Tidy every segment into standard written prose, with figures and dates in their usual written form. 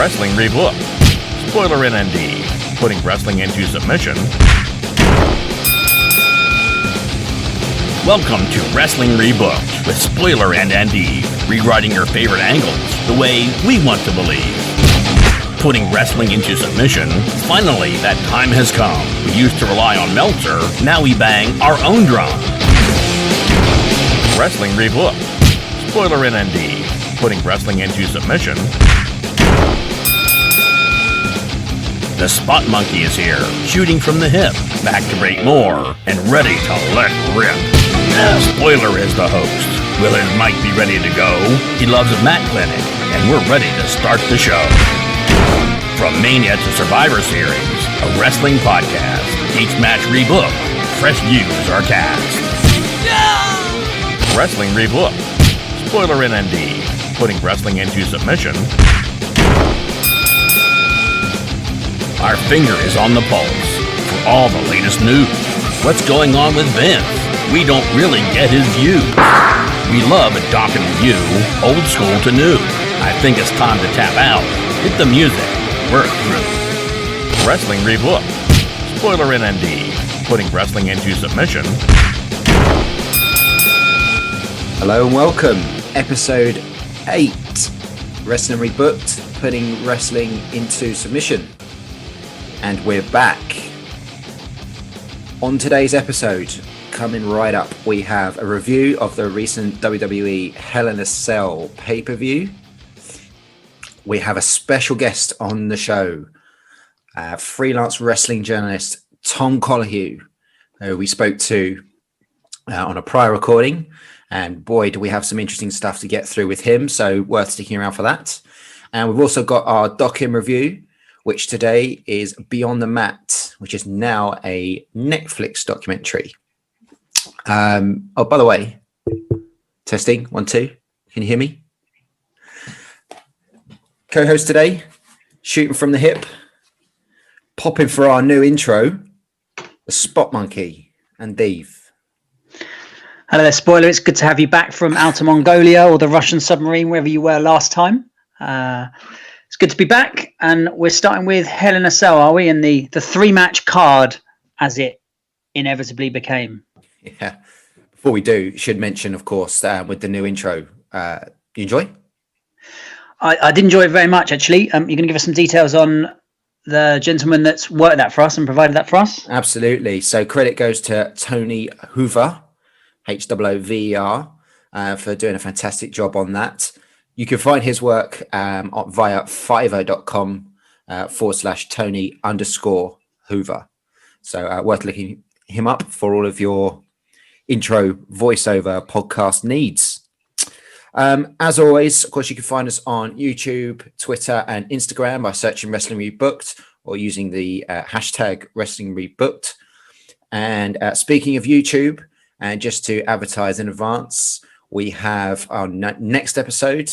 Wrestling Rebooked. Spoiler in Andeve. Putting wrestling into submission. Welcome to Wrestling Rebooked with Spoiler and Andeve, rewriting your favorite angles the way we want to believe. Putting wrestling into submission. Finally, that time has come. We used to rely on Meltzer, now we bang our own drum. Wrestling Rebooked. Spoiler in Andeve. Putting wrestling into submission. The Spot Monkey is here, shooting from the hip, back to break more, and ready to let rip. Spoiler is the host. Will his mic be ready to go? He loves a mat clinic, and we're ready to start the show. From Mania to Survivor Series, a wrestling podcast. Each match rebooked, fresh views are cast. Wrestling Rebooked. Spoiler in Andeve. Putting wrestling into submission. Our finger is on the pulse for all the latest news. What's going on with Vince? We don't really get his views. We love a doc and review, old school to new. I think it's time to tap out. Hit the music. We're through. Wrestling Rebooked. Spoiler in Andeve. Putting wrestling into submission. Hello and welcome. Episode 8. Wrestling Rebooked. Putting wrestling into submission. And we're back. On today's episode, coming right up, we have a review of the recent WWE Hell in a Cell pay-per-view. We have a special guest on the show, freelance wrestling journalist Tom Colohue, who we spoke to on a prior recording. And boy, do we have some interesting stuff to get through with him. So worth sticking around for that. And we've also got our doc-in review, which today is Beyond the Mat, which is now a Netflix documentary. Oh, by the way, testing, 1, 2. Can you hear me? Co-host today, shooting from the hip, popping for our new intro, the Spot Monkey, Andeve. Hello there, Spoiler. It's good to have you back from Outer Mongolia or the Russian submarine, wherever you were last time. It's good to be back, and we're starting with Hell in a Cell, are we? And the 3-match card, as it inevitably became. Yeah. Before we do, should mention, of course, with the new intro, you enjoy? I did enjoy it very much, actually. You're going to give us some details on the gentleman that's worked that for us and provided that for us? Absolutely. So credit goes to Tony Hoover, Hoover, for doing a fantastic job on that. You can find his work via fiverr.com /Tony_Hoover. So worth looking him up for all of your intro voiceover podcast needs. As always, of course, you can find us on YouTube, Twitter, and Instagram by searching Wrestling Rebooked or using the hashtag Wrestling Rebooked. And speaking of YouTube, and just to advertise in advance, we have our next episode,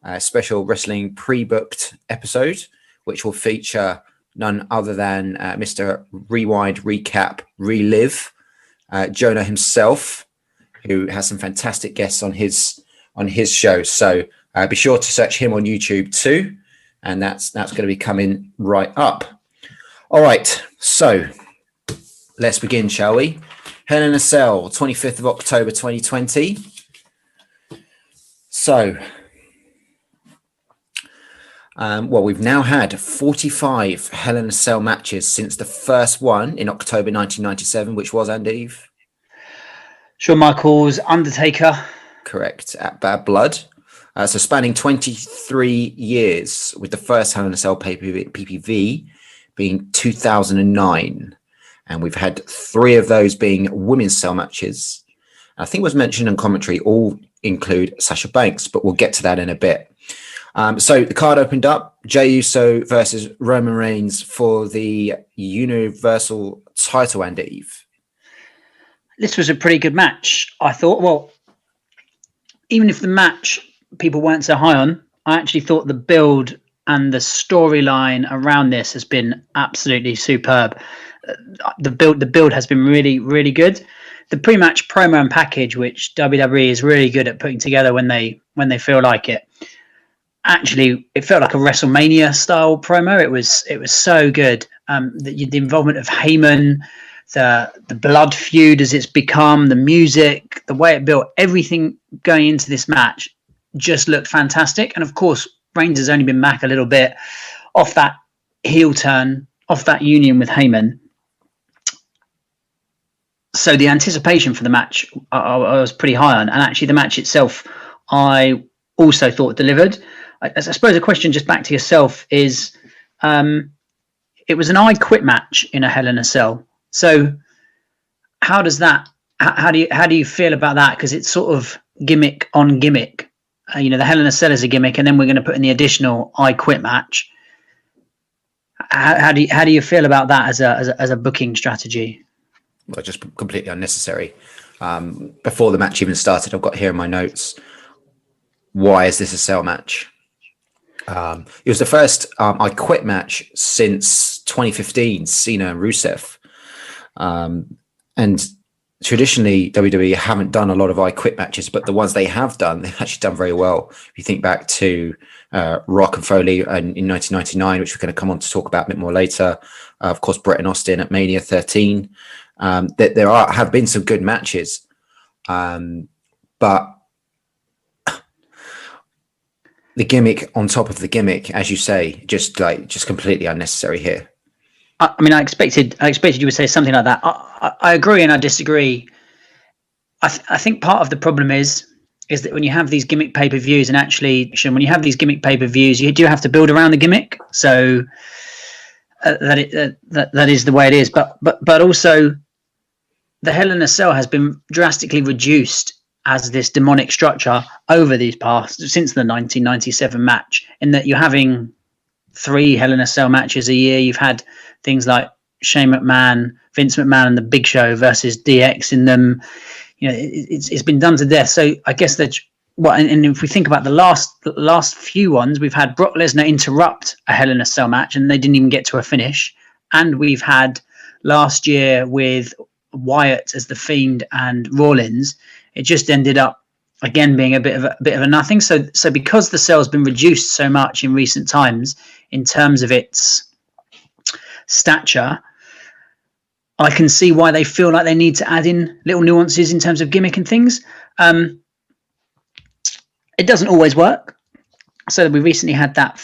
a special wrestling pre-booked episode, which will feature none other than Mr. Rewind, Recap, Relive, Jonah himself, who has some fantastic guests on his show. So be sure to search him on YouTube too, and that's going to be coming right up. All right, so let's begin, shall we? Hell in a Cell, 25th of October 2020. So, we've now had 45 Hell in a Cell matches since the first one in October 1997, which was Andeve. Shawn Michaels, Undertaker. Correct, at Bad Blood. So spanning 23 years, with the first Hell in a Cell PPV being 2009. And we've had 3 of those being women's cell matches. I think it was mentioned in commentary, all include Sasha Banks, but we'll get to that in a bit. So the card opened up, Jey Uso versus Roman Reigns for the Universal title, Andeve. This was a pretty good match, I thought. Well, even if the match people weren't so high on, I actually thought the build and the storyline around this has been absolutely superb. The build has been really, really good. The pre-match promo and package, which WWE is really good at putting together when they feel like it, actually, it felt like a WrestleMania style promo. It was so good. The involvement of Heyman, the blood feud as it's become, the music, the way it built, everything going into this match just looked fantastic. And of course, Reigns has only been back a little bit off that heel turn, off that union with Heyman. So the anticipation for the match, I was pretty high on. And actually the match itself, I also thought delivered. I suppose a question just back to yourself is, it was an I Quit match in a Hell in a Cell. So how does that, how do you feel about that? Because it's sort of gimmick on gimmick. The Hell in a Cell is a gimmick, and then we're going to put in the additional I Quit match. How do you feel about that as a booking strategy? Well, just completely unnecessary. Before the match even started, I've got here in my notes, why is this a cell match? It was the first I Quit match since 2015, Cena and Rusev. And traditionally, WWE haven't done a lot of I Quit matches, but the ones they have done, they've actually done very well. If you think back to Rock and Foley in 1999, which we're going to come on to talk about a bit more later. Of course, Brett and Austin at Mania 13. There have been some good matches, but the gimmick on top of the gimmick, as you say, just completely unnecessary here. I mean, I expected you would say something like that. I agree and I disagree. I think part of the problem is that when you have these gimmick pay-per-views, and actually when you have these gimmick pay-per-views, you do have to build around the gimmick. So that is the way it is. But also, the Hell in a Cell has been drastically reduced as this demonic structure over these past, since the 1997 match, in that you're having 3 Hell in a Cell matches a year. You've had things like Shane McMahon, Vince McMahon, and the Big Show versus DX in them. It's been done to death. So I guess that and if we think about the last few ones, we've had Brock Lesnar interrupt a Hell in a Cell match and they didn't even get to a finish. And we've had last year with Wyatt as the Fiend and Rollins, it just ended up again being a bit of a nothing. So because the cell's been reduced so much in recent times in terms of its stature, I can see why they feel like they need to add in little nuances in terms of gimmick and things. It doesn't always work. So we recently had that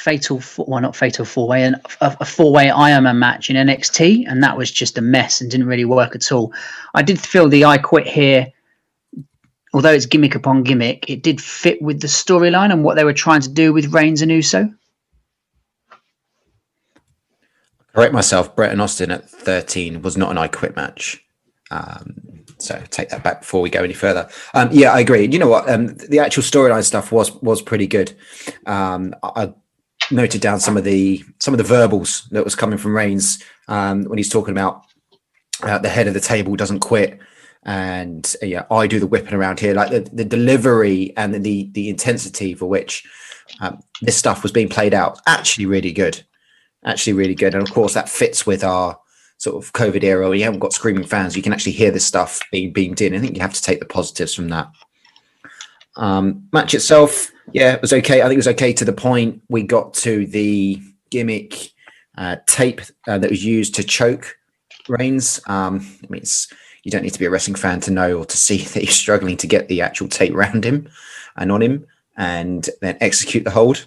not fatal four-way, a four-way Iron Man match in NXT, and that was just a mess and didn't really work at all. I did feel the I Quit here, although it's gimmick upon gimmick, it did fit with the storyline and what they were trying to do with Reigns and Uso. Correct myself, Brett and Austin at 13 was not an I Quit match. So take that back before we go any further. Yeah, I agree. You know what? The actual storyline stuff was pretty good. I noted down some of the verbals that was coming from Reigns when he's talking about the head of the table doesn't quit. And yeah, I do the whipping around here. Like the delivery and the intensity for which this stuff was being played out, actually really good. And of course that fits with our sort of COVID era where you haven't got screaming fans. You can actually hear this stuff being beamed in. I think you have to take the positives from that. Match itself, yeah, it was okay. I think it was okay to the point we got to the gimmick tape that was used to choke Reigns. I mean, you don't need to be a wrestling fan to know or to see that he's struggling to get the actual tape around him and on him and then execute the hold.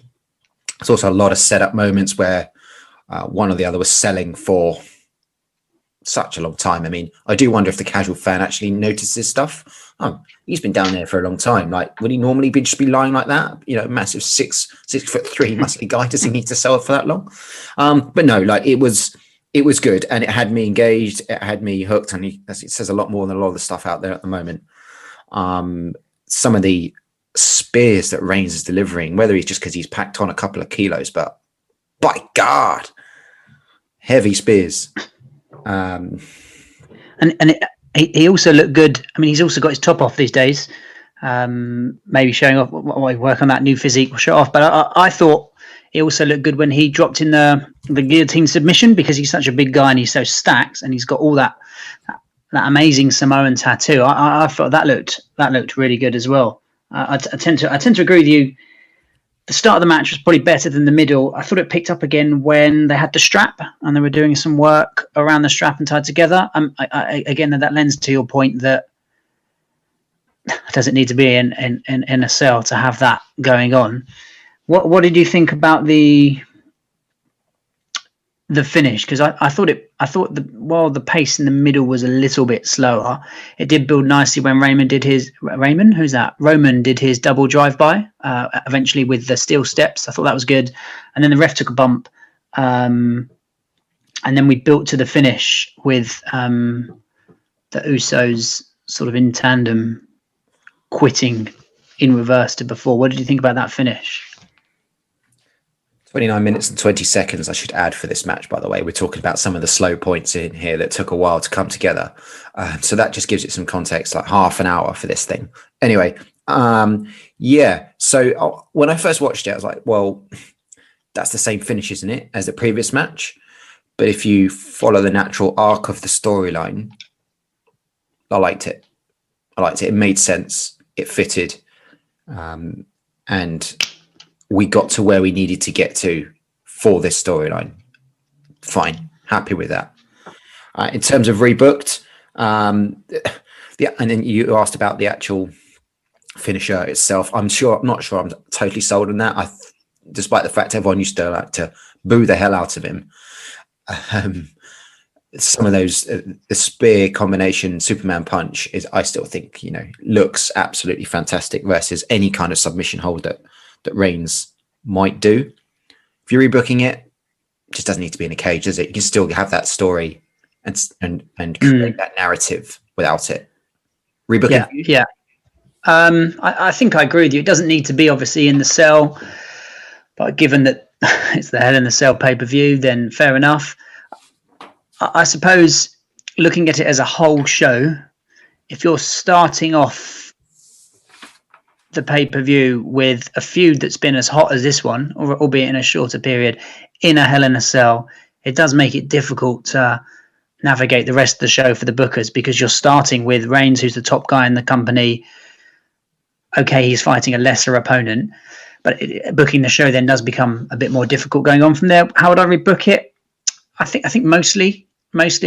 There's also a lot of setup moments where one or the other was selling for such a long time. I mean, I do wonder if the casual fan actually notices stuff. Oh, he's been down there for a long time. Like, would he normally just be lying like that? Massive 6'3" muscly guy. Does he need to sell it for that long? But no, like it was good, and it had me engaged. It had me hooked, and it says a lot more than a lot of the stuff out there at the moment. Some of the spears that Reigns is delivering, whether it's just because he's packed on a couple of kilos, but by God, heavy spears. He also looked good. I mean, he's also got his top off these days, maybe showing off while he work on that new physique will show off. But I thought he also looked good when he dropped in the guillotine submission, because he's such a big guy and he's so stacked and he's got all that amazing Samoan tattoo. I thought that looked really good as well. I tend to agree with you. the start of the match was probably better than the middle. I thought it picked up again when they had the strap and they were doing some work around the strap and tied together. Again, that lends to your point that it doesn't need to be in a cell to have that going on. What did you think about the finish? Because I thought while the pace in the middle was a little bit slower, it did build nicely when Roman did his double drive-by eventually with the steel steps. I thought that was good, and then the ref took a bump, and then we built to the finish with the Usos sort of in tandem quitting in reverse to before. What did you think about that finish? 29 minutes and 20 seconds, I should add, for this match, by the way. We're talking about some of the slow points in here that took a while to come together. So that just gives it some context, like half an hour for this thing. Anyway, yeah. So when I first watched it, I was like, well, that's the same finish, isn't it, as the previous match? But if you follow the natural arc of the storyline, I liked it. It made sense. It fitted. And we got to where we needed to get to for this storyline. Fine. Happy with that. In terms of Rebooked, and then you asked about the actual finisher itself. I'm not sure I'm totally sold on that. Despite the fact everyone used to like to boo the hell out of him. Some of those, the spear combination Superman punch I still think, looks absolutely fantastic versus any kind of submission hold that Reigns might do. If you're rebooking it just doesn't need to be in a cage, does it? You can still have that story and create that narrative without it. Rebooking. Yeah. I think I agree with you. It doesn't need to be obviously in the cell, but given that it's the Hell in the Cell pay-per-view, then fair enough. I suppose looking at it as a whole show, if you're starting off the pay-per-view with a feud that's been as hot as this one, or albeit in a shorter period, in a Hell in a Cell, it does make it difficult to navigate the rest of the show for the bookers, because you're starting with Reigns, who's the top guy in the company. Okay, he's fighting a lesser opponent, but booking the show then does become a bit more difficult going on from there. How would I rebook it? I think mostly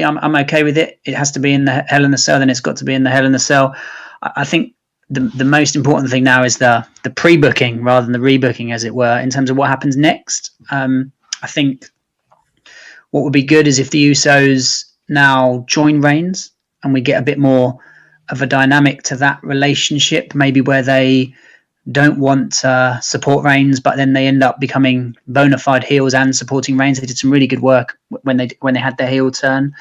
I'm okay with it. It has to be in the Hell in the Cell, then it's got to be in the Hell in the Cell. I think the most important thing now is the pre-booking rather than the rebooking, as it were, in terms of what happens next. I think what would be good is if the Usos now join Reigns and we get a bit more of a dynamic to that relationship, maybe where they don't want to support Reigns, but then they end up becoming bona fide heels and supporting Reigns. They did some really good work when they had their heel turn.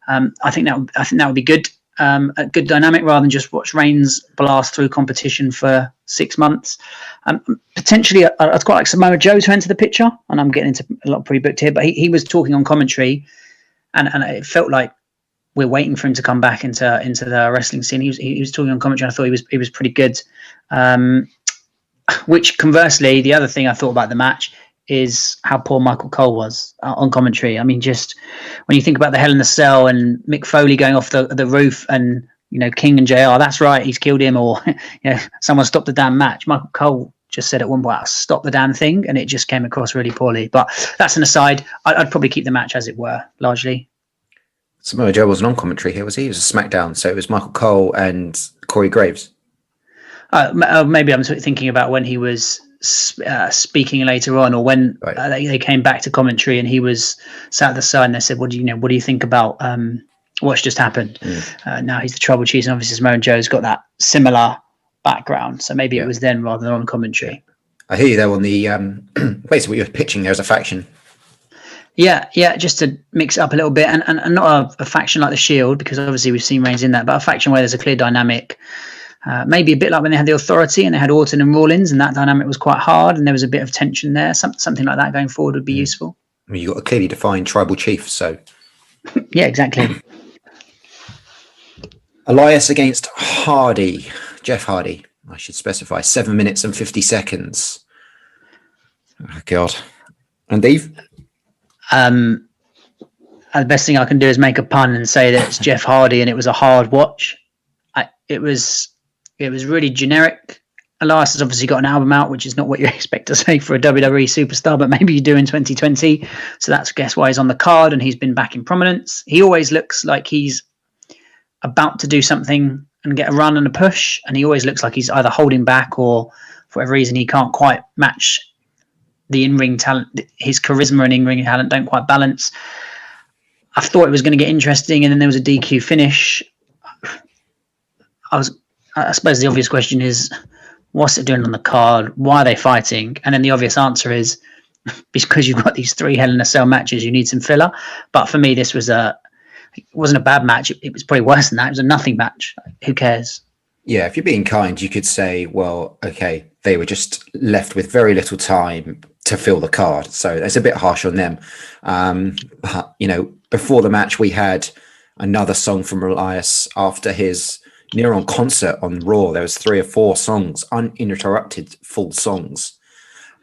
I think that would be good. A good dynamic rather than just watch Reigns blast through competition for 6 months. Potentially, I'd quite like Samoa Joe to enter the picture, and I'm getting into a lot of pre-booked here, but he was talking on commentary, and it felt like we're waiting for him to come back into the wrestling scene. He was talking on commentary, and I thought he was pretty good. Which conversely, the other thing I thought about the match is how poor Michael Cole was on commentary. I mean, just when you think about the Hell in the Cell and Mick Foley going off the roof and, King and JR, that's right, he's killed him, or, someone stopped the damn match. Michael Cole just said at one point, stop the damn thing, and it just came across really poorly. But that's an aside. I'd probably keep the match as it were, largely. Samoa Joe wasn't on commentary here, was he? It was a SmackDown, so it was Michael Cole and Corey Graves. Maybe I'm thinking about when he was speaking later on, or when they came back to commentary and he was sat at the side and they said, what do you think about what's just happened? Now he's the Tribal Chief, and obviously Samoa Joe's got that similar background, so maybe it was then rather than on commentary. I hear you though on the basically what you're pitching there as a faction. Yeah, just to mix it up a little bit, and not a faction like the Shield, because obviously we've seen Reigns in that, but a faction where there's a clear dynamic. Maybe a bit like when they had the Authority and they had Orton and Rawlins, and that dynamic was quite hard and there was a bit of tension there. Something like that going forward would be useful. I mean, you've got a clearly defined Tribal Chief, so... Yeah, exactly. Elias against Hardy. Jeff Hardy, I should specify. 7 minutes and 50 seconds. Oh, God. Andeve? The best thing I can do is make a pun and say that it's Jeff Hardy and it was a hard watch. It was really generic. Elias has obviously got an album out, which is not what you expect to say for a WWE superstar, but maybe you do in 2020. So that's, I guess, why he's on the card and he's been back in prominence. He always looks like he's about to do something and get a run and a push, and he always looks like he's either holding back or for whatever reason he can't quite match the in-ring talent. His charisma and in-ring talent don't quite balance. I thought it was going to get interesting, and then there was a DQ finish. I suppose the obvious question is, what's it doing on the card? Why are they fighting? And then the obvious answer is, because you've got these 3 Hell in a Cell matches, you need some filler. But for me, this was it wasn't a bad match. It was probably worse than that. It was a nothing match. Who cares? Yeah, if you're being kind, you could say, well, okay, they were just left with very little time to fill the card. So that's a bit harsh on them. But, before the match, we had another song from Elias after his near-on concert on Raw. There was 3 or 4 songs, uninterrupted full songs.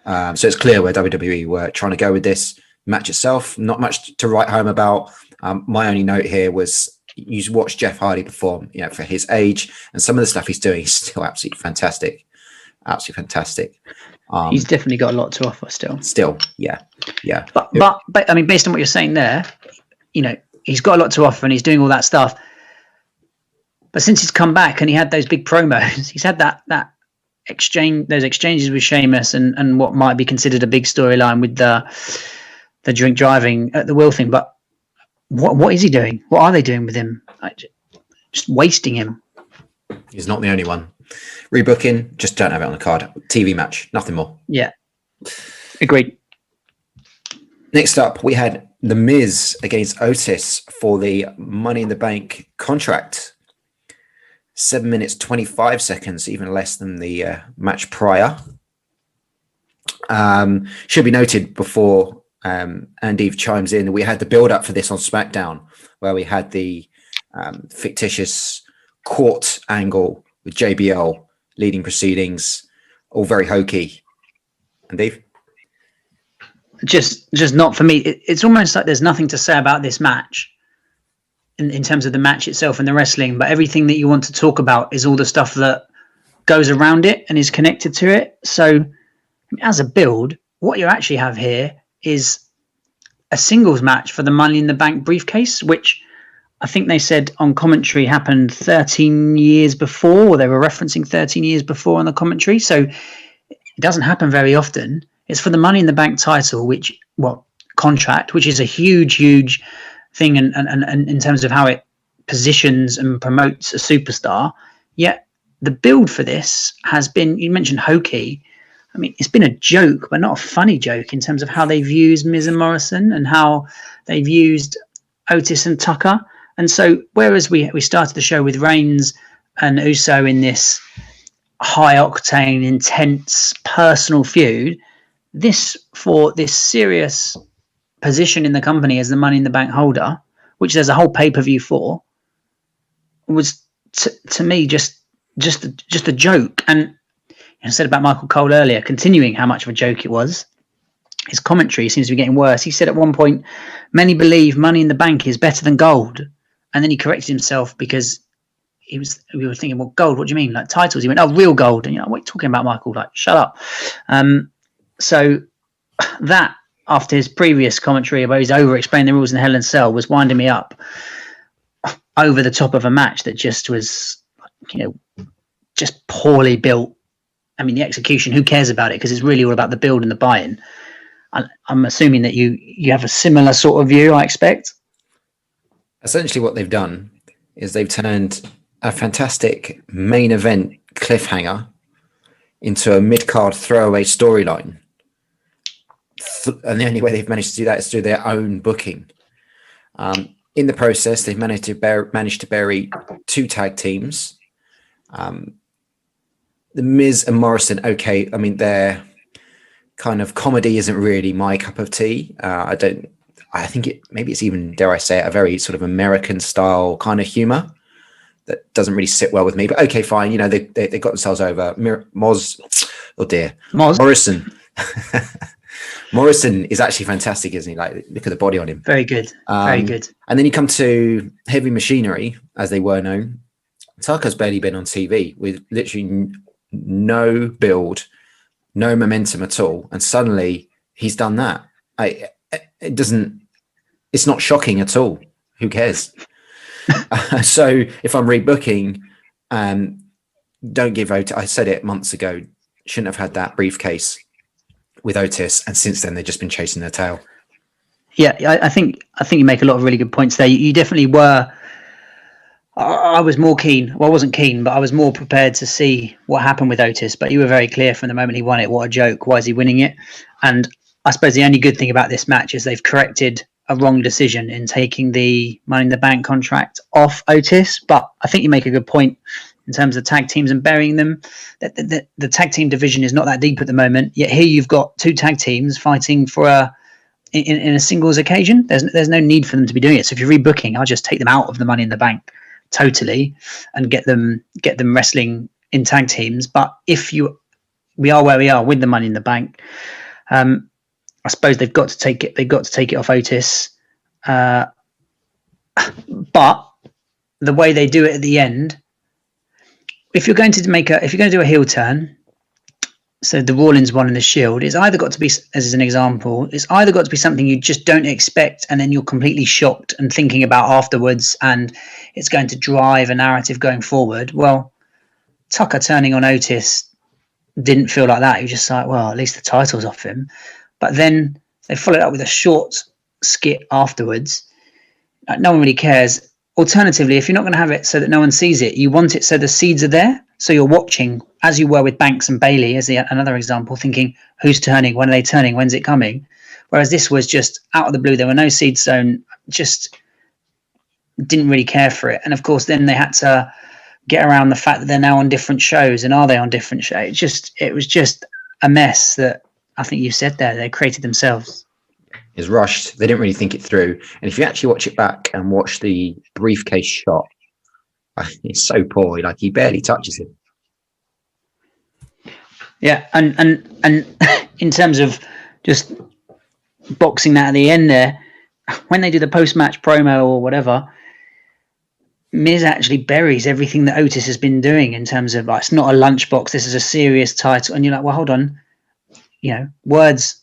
So it's clear where WWE were trying to go with this match itself. Not much to write home about. My only note here was you watch Jeff Hardy perform, for his age and some of the stuff he's doing, he's still absolutely fantastic. Absolutely fantastic. He's definitely got a lot to offer still. Yeah. But I mean, based on what you're saying there, he's got a lot to offer and he's doing all that stuff. But since he's come back and he had those big promos, he's had that those exchanges with Sheamus and what might be considered a big storyline with the drink driving at the wheel thing. But what is he doing? What are they doing with him? Just wasting him. He's not the only one. Rebooking, just don't have it on the card. TV match, nothing more. Yeah, agreed. Next up, we had The Miz against Otis for the Money in the Bank contract. 7 minutes, 25 seconds, even less than the match prior. Should be noted before Andeve chimes in, we had the build-up for this on SmackDown, where we had the fictitious court angle with JBL leading proceedings, all very hokey. Andeve? Just not for me. It's almost like there's nothing to say about this match in terms of the match itself and the wrestling, but everything that you want to talk about is all the stuff that goes around it and is connected to it. So as a build, what you actually have here is a singles match for the Money in the Bank briefcase, which I think they said on commentary happened 13 years before, or they were referencing 13 years before on the commentary. So it doesn't happen very often. It's for the Money in the Bank title, contract, which is a huge thing and in terms of how it positions and promotes a superstar. Yet the build for this has been, you mentioned hokey. I mean, it's been a joke, but not a funny joke in terms of how they've used Miz and Morrison and how they've used Otis and Tucker. And so whereas we started the show with Reigns and Uso in this high octane, intense personal feud, this serious position in the company as the Money in the Bank holder, which there's a whole pay-per-view for, was to me just a joke. And I said about Michael Cole earlier, continuing how much of a joke it was. His commentary seems to be getting worse. He said at one point, many believe Money in the Bank is better than gold. And then he corrected himself because we were thinking, well, gold, what do you mean? Like titles? He went, oh, real gold. And what are you talking about, Michael? Like, shut up. So that, after his previous commentary about he's over-explaining the rules in Hell in a Cell, was winding me up over the top of a match that just was, just poorly built. I mean, the execution, who cares about it? Because it's really all about the build and the buy-in. I'm assuming that you have a similar sort of view, I expect. Essentially what they've done is they've turned a fantastic main event cliffhanger into a mid-card throwaway storyline. And the only way they've managed to do that is through their own booking. In the process, they've managed to bury 2 tag teams. The Miz and Morrison, okay, I mean, their kind of comedy isn't really my cup of tea. I think maybe it's even, dare I say it, a very sort of American style kind of humor that doesn't really sit well with me. But okay, fine. They got themselves over. Morrison. Morrison is actually fantastic, isn't he? Like, look at the body on him. Very good. Very good. And then you come to Heavy Machinery, as they were known. Tucker's barely been on TV with literally no build, no momentum at all, and suddenly he's done that. It's not shocking at all. Who cares? So if I'm rebooking, don't give Otis. I said it months ago. Shouldn't have had that briefcase with Otis, and since then they've just been chasing their tail. Yeah, I think you make a lot of really good points there. You definitely were. I was more keen. Well, I wasn't keen, but I was more prepared to see what happened with Otis. But you were very clear from the moment he won it. What a joke! Why is he winning it? And I suppose the only good thing about this match is they've corrected a wrong decision in taking the Money in the Bank contract off Otis. But I think you make a good point in terms of tag teams and burying them. The tag team division is not that deep at the moment. Yet here you've got two tag teams fighting for in a singles occasion. There's no need for them to be doing it. So if you're rebooking, I'll just take them out of the Money in the Bank totally and get them wrestling in tag teams. But we are where we are with the Money in the Bank. I suppose they've got to take it off Otis. But the way they do it at the end, if you're going to do a heel turn, so the Rollins one and the Shield, it's either got to be, as an example, it's either got to be something you just don't expect and then you're completely shocked and thinking about afterwards, and it's going to drive a narrative going forward. Well, Tucker turning on Otis didn't feel like that. He was just like, well, at least the title's off him. But then they followed up with a short skit afterwards. No one really cares. Alternatively, if you're not going to have it so that no one sees it, you want it so the seeds are there. So you're watching, as you were with Banks and Bailey, as another example, thinking, who's turning? When are they turning? When's it coming? Whereas this was just out of the blue. There were no seeds sown. Just didn't really care for it. And of course, then they had to get around the fact that they're now on different shows. And are they on different shows? It was just a mess that I think you said there. They created themselves. Is rushed. They didn't really think it through. And if you actually watch it back and watch the briefcase shot, it's so poor. Like, he barely touches it. Yeah, and in terms of just boxing that at the end there, when they do the post-match promo or whatever, Miz actually buries everything that Otis has been doing in terms of, like, it's not a lunchbox, this is a serious title. And you're like, well, hold on. You know, words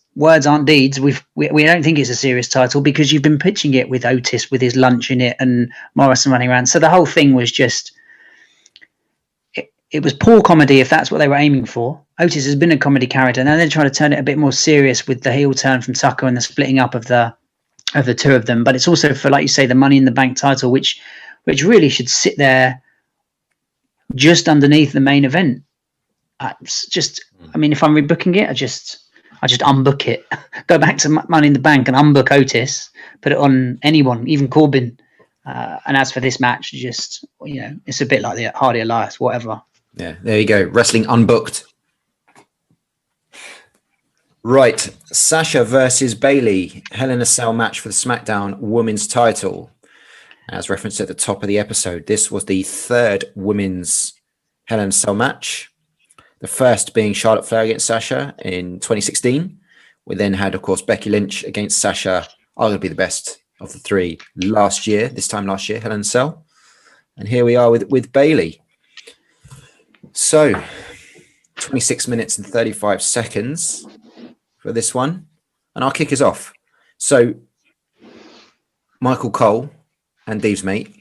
aren't deeds. We don't think it's a serious title because you've been pitching it with Otis with his lunch in it and Morrison running around. So the whole thing was just, it was poor comedy if that's what they were aiming for. Otis has been a comedy character. Now they're trying to turn it a bit more serious with the heel turn from Tucker and the splitting up of the two of them. But it's also for, like you say, the Money in the Bank title, which really should sit there just underneath the main event. I mean, if I'm rebooking it, I just unbook it, go back to Money in the Bank and unbook Otis, put it on anyone, even Corbin. And as for this match, just, you know, it's a bit like the Hardy Elias, whatever. Yeah, there you go. Wrestling unbooked. Right. Sasha versus Bailey. Hell in a Cell match for the SmackDown Women's title. As referenced at the top of the episode, this was the third women's Hell in a Cell match. The first being Charlotte Flair against Sasha in 2016. We then had, of course, Becky Lynch against Sasha, arguably the best of the three this time last year, Hell in a Cell. And here we are with Bailey. So, 26 minutes and 35 seconds for this one. And our kick is off. So, Michael Cole, Andeve's mate,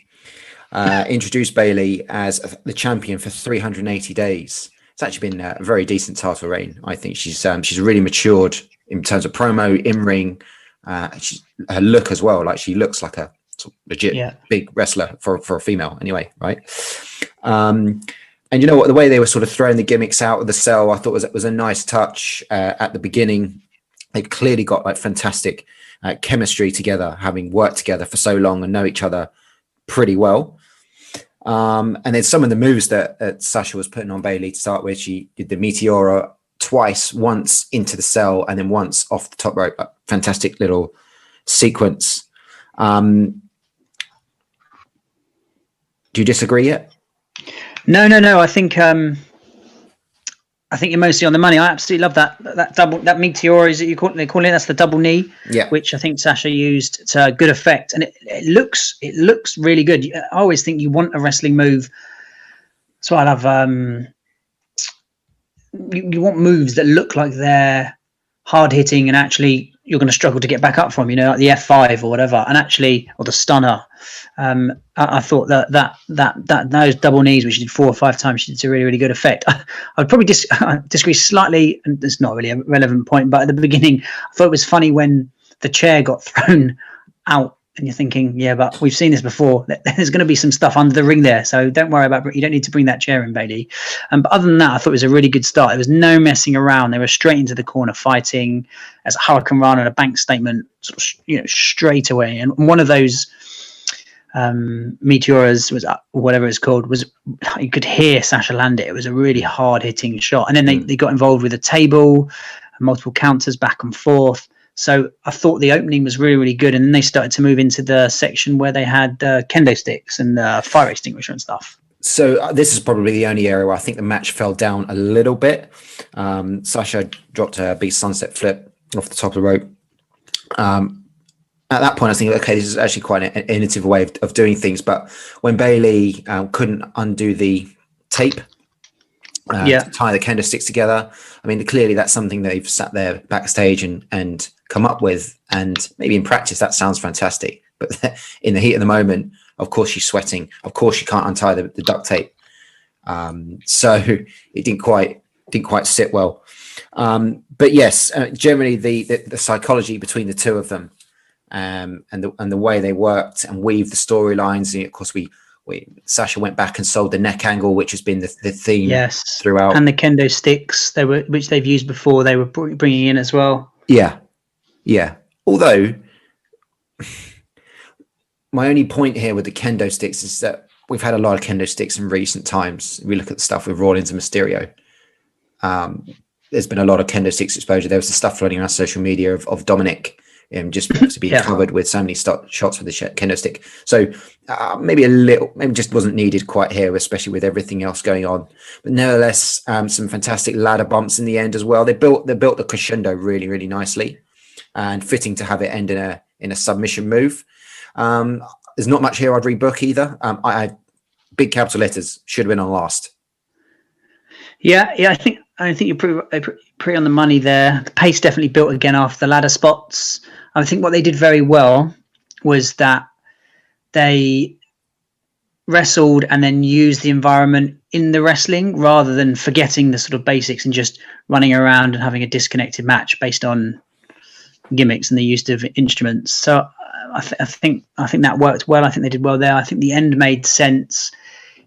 introduced Bailey as the champion for 380 days. It's actually been a very decent title reign. I think she's really matured in terms of promo, in-ring, her look as well. Like, she looks like a legit big wrestler for a female anyway, right? And you know what, the way they were sort of throwing the gimmicks out of the cell, I thought was a nice touch at the beginning. They clearly got like fantastic chemistry together, having worked together for so long and know each other pretty well. And then some of the moves that Sasha was putting on Bailey to start with, she did the Meteora twice, once into the cell and then once off the top rope. A fantastic little sequence. Do you disagree yet? No. I think you're mostly on the money. I absolutely love that double, that Meteora, is it they call it? That's the double knee, which I think Sasha used to good effect, and it looks really good. I always think you want a wrestling move. So I love you want moves that look like they're hard hitting and actually you're going to struggle to get back up from, like the F5 or whatever, and actually, or the stunner. I thought that those double knees, which she did 4 or 5 times, she did a really, really good effect. I'd probably disagree slightly, and it's not really a relevant point, but at the beginning, I thought it was funny when the chair got thrown out. And you're thinking, yeah, but we've seen this before. There's going to be some stuff under the ring there, so don't worry about. You don't need to bring that chair in, Bailey. But other than that, I thought it was a really good start. There was no messing around. They were straight into the corner fighting as a Hurricane Rana and a bank statement, sort of, straight away. And one of those meteoras was whatever it's called, was you could hear Sasha land it. It was a really hard hitting shot, and then they got involved with a table, multiple counters back and forth. So I thought the opening was really, really good. And then they started to move into the section where they had kendo sticks and fire extinguisher and stuff. So this is probably the only area where I think the match fell down a little bit. Sasha dropped a big sunset flip off the top of the rope. At that point, I was thinking, okay, this is actually quite an innovative way of doing things. But when Bailey couldn't undo the tape, to tie the kendo sticks together, I mean, clearly that's something they've sat there backstage and come up with, and maybe in practice that sounds fantastic, but in the heat of the moment, of course she's sweating, of course she can't untie the duct tape, so it didn't quite sit well. But yes, generally the psychology between the two of them, and the way they worked and weaved the storylines, and of course Sasha went back and sold the neck angle, which has been the theme throughout, and the kendo sticks which they've used before, they were bringing in as well. Yeah. Although my only point here with the kendo sticks is that we've had a lot of kendo sticks in recent times. We look at the stuff with Rollins and Mysterio. There's been a lot of kendo sticks exposure. There was the stuff floating around social media of Dominic just to be covered with so many shots with the kendo stick. So maybe just wasn't needed quite here, especially with everything else going on. But nevertheless, some fantastic ladder bumps in the end as well. They built the crescendo really, really nicely, and fitting to have it end in a submission move. There's not much here I'd rebook either. I big capital letters, should have been on last. Yeah, I think you're pretty on the money there. The pace definitely built again after the ladder spots. I think what they did very well was that they wrestled and then used the environment in the wrestling rather than forgetting the sort of basics and just running around and having a disconnected match based on gimmicks and the use of instruments. So I think that worked well. I think they did well there. I think the end made sense.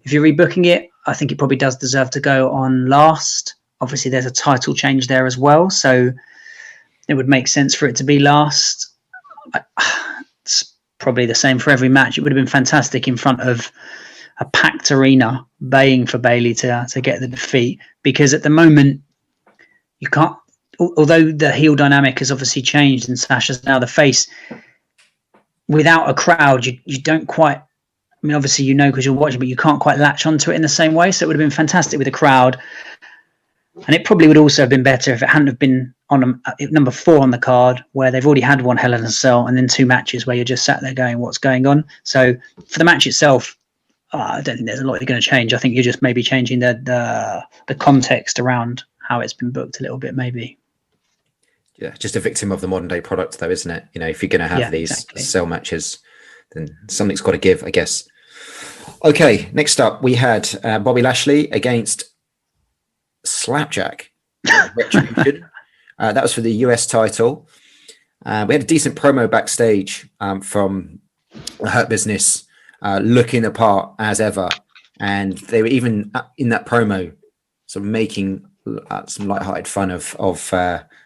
If you're rebooking it, I think it probably does deserve to go on last. Obviously, there's a title change there as well, so it would make sense for it to be last. It's probably the same for every match. It would have been fantastic in front of a packed arena, baying for Bailey to get the defeat, because at the moment, you can't, although the heel dynamic has obviously changed and Sasha's now the face, without a crowd, you don't quite, I mean, obviously, because you're watching, but you can't quite latch onto it in the same way. So it would have been fantastic with a crowd. And it probably would also have been better if it hadn't have been on number 4 on the card, where they've already had one Hell in a Cell and then 2 matches where you're just sat there going, what's going on? So for the match itself, I don't think there's a lot you're going to change. I think you're just maybe changing the context around how it's been booked a little bit, maybe. Yeah, just a victim of the modern day product, though, isn't it? If you're going to have these cell matches, then something's got to give, I guess. Okay, next up, we had Bobby Lashley against Slapjack. Retribution. That was for the US title. We had a decent promo backstage from the Hurt Business, looking the part as ever. And they were even in that promo sort of making some lighthearted fun of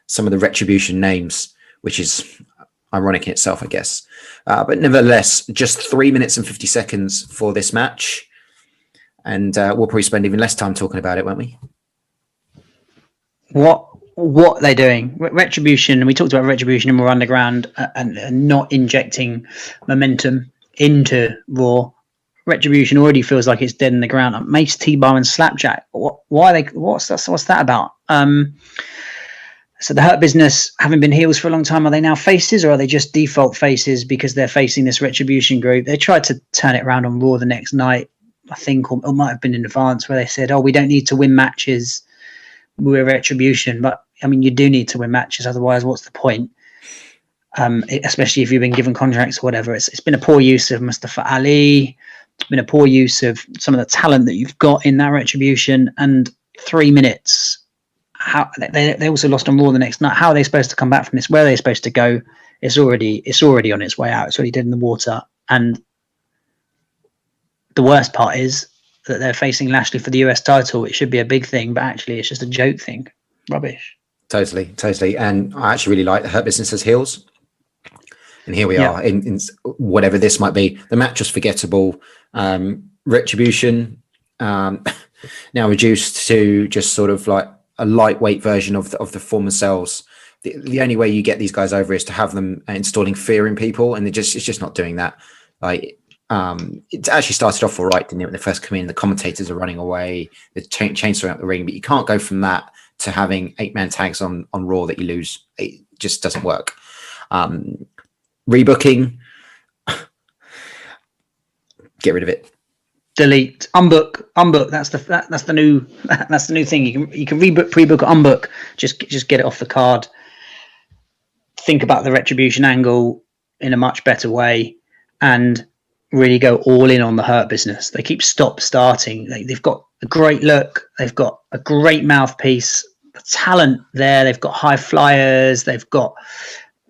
some of the Retribution names, which is ironic in itself, I guess. But nevertheless, just 3 minutes and 50 seconds for this match. And we'll probably spend even less time talking about it, won't we? What they're doing, Retribution, and we talked about Retribution and Raw Underground and not injecting momentum into Raw. Retribution already feels like it's dead in the ground. Mace, T-Bar, and Slapjack. Why are they? What's that about? So the Hurt Business, having been heels for a long time, are they now faces, or are they just default faces because they're facing this Retribution group? They tried to turn it around on Raw the next night, I think, or it might have been in advance, where they said, "Oh, we don't need to win matches. we're Retribution, but I mean, you do need to win matches, otherwise, what's the point? Especially if you've been given contracts or whatever. It's been a poor use of Mustafa Ali. It's been a poor use of some of the talent that you've got in that Retribution. And 3 minutes. How they also lost on Raw the next night. How are they supposed to come back from this? Where are they supposed to go? It's already on its way out. It's already dead in the water. And the worst part is that they're facing Lashley for the US title. It should be a big thing, but actually it's just a joke thing. Rubbish. Totally. And I actually really like the Hurt Business as heels. And here we are in whatever this might be. The match was forgettable. Retribution now reduced to just sort of like a lightweight version of the former selves. The only way you get these guys over is to have them installing fear in people, and it's just not doing that. Like it actually started off all right, didn't it? When they first come in, the commentators are running away, the chains are out the ring, but you can't go from that to having 8-man tags on Raw that you lose. It just doesn't work. Rebooking, get rid of it. Delete, unbook. That's the new thing. You can rebook, pre-book, unbook. Just get it off the card. Think about the Retribution angle in a much better way, and really go all in on the Hurt Business. They keep starting. They've got a great look. They've got a great mouthpiece. The talent there. They've got high flyers. They've got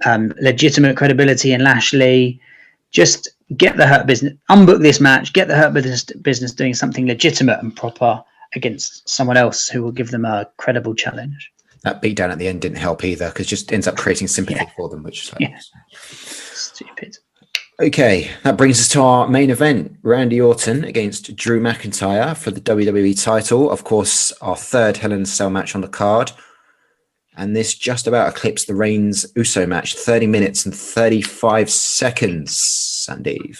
legitimate credibility in Lashley. Just get the Hurt Business, unbook this match, get the Hurt Business doing something legitimate and proper against someone else who will give them a credible challenge. That beatdown at the end didn't help either, because it just ends up creating sympathy for them, which is stupid. Okay, that brings us to our main event. Randy Orton against Drew McIntyre for the WWE title. Of course, our third Hell in a Cell match on the card. And this just about eclipsed the Reigns Uso match, 30 minutes and 35 seconds, Andeve.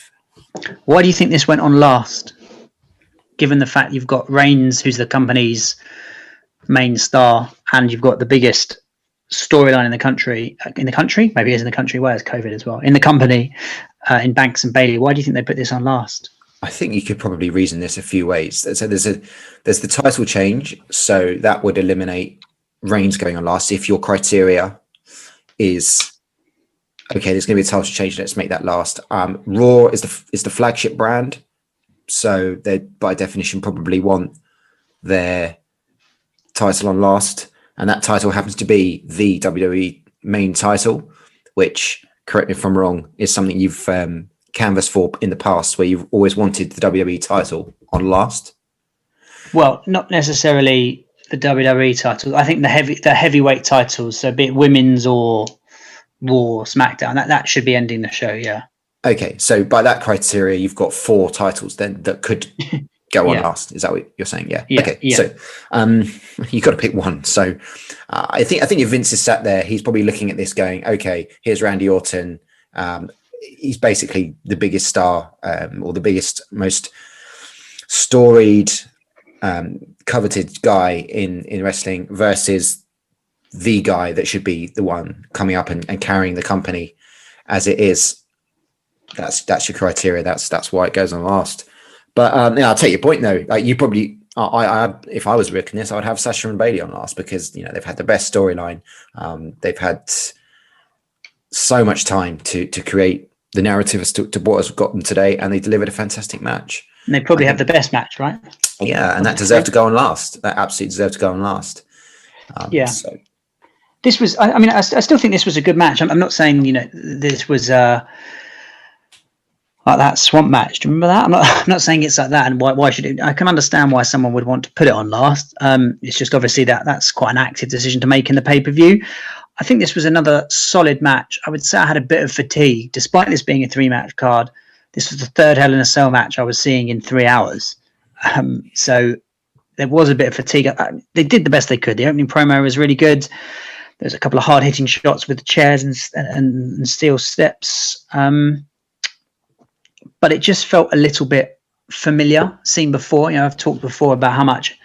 Why do you think this went on last? Given the fact you've got Reigns, who's the company's main star, and you've got the biggest storyline in the country, maybe it is in the country, where's COVID as well, in the company, in Banks and Bailey. Why do you think they put this on last? I think you could probably reason this a few ways. So there's the title change, so that would eliminate Reigns going on last. If your criteria is okay, there's going to be a title change, let's make that last. Raw is the flagship brand, so they by definition probably want their title on last, and that title happens to be the WWE main title, which, correct me if I'm wrong, is something you've canvassed for in the past, where you've always wanted the WWE title on last. Well, not necessarily the WWE title. I think the heavyweight titles, so be it women's or Raw, SmackDown, that should be ending the show. Yeah. Okay, so by that criteria, you've got 4 titles then that could go on last. Is that what you're saying? Yeah. Okay. Yeah. So you got to pick one. So I think if Vince is sat there, he's probably looking at this, going, okay, here's Randy Orton. He's basically the biggest star, or the biggest, most storied, coveted guy in wrestling, versus the guy that should be the one coming up and carrying the company as it is. That's your criteria. That's why it goes on last. But I'll take your point though. Like, you probably, I if I was working this, I would have Sasha and Bailey on last, because they've had the best storyline. They've had so much time to create the narrative as to what has got them today, and they delivered a fantastic match. And they probably have the best match, right? Yeah, and that deserved to go on last. That absolutely deserved to go on last. So. This was, I still think this was a good match. I'm not saying, this was like that swamp match. Do you remember that? I'm not saying it's like that. And why should it? I can understand why someone would want to put it on last. It's just obviously that's quite an active decision to make in the pay-per-view. I think this was another solid match. I would say I had a bit of fatigue, despite this being a 3-match card. This was the third Hell in a Cell match I was seeing in 3 hours. So there was a bit of fatigue. They did the best they could. The opening promo was really good. There's a couple of hard-hitting shots with the chairs and steel steps. But it just felt a little bit familiar, seen before. I've talked before about how much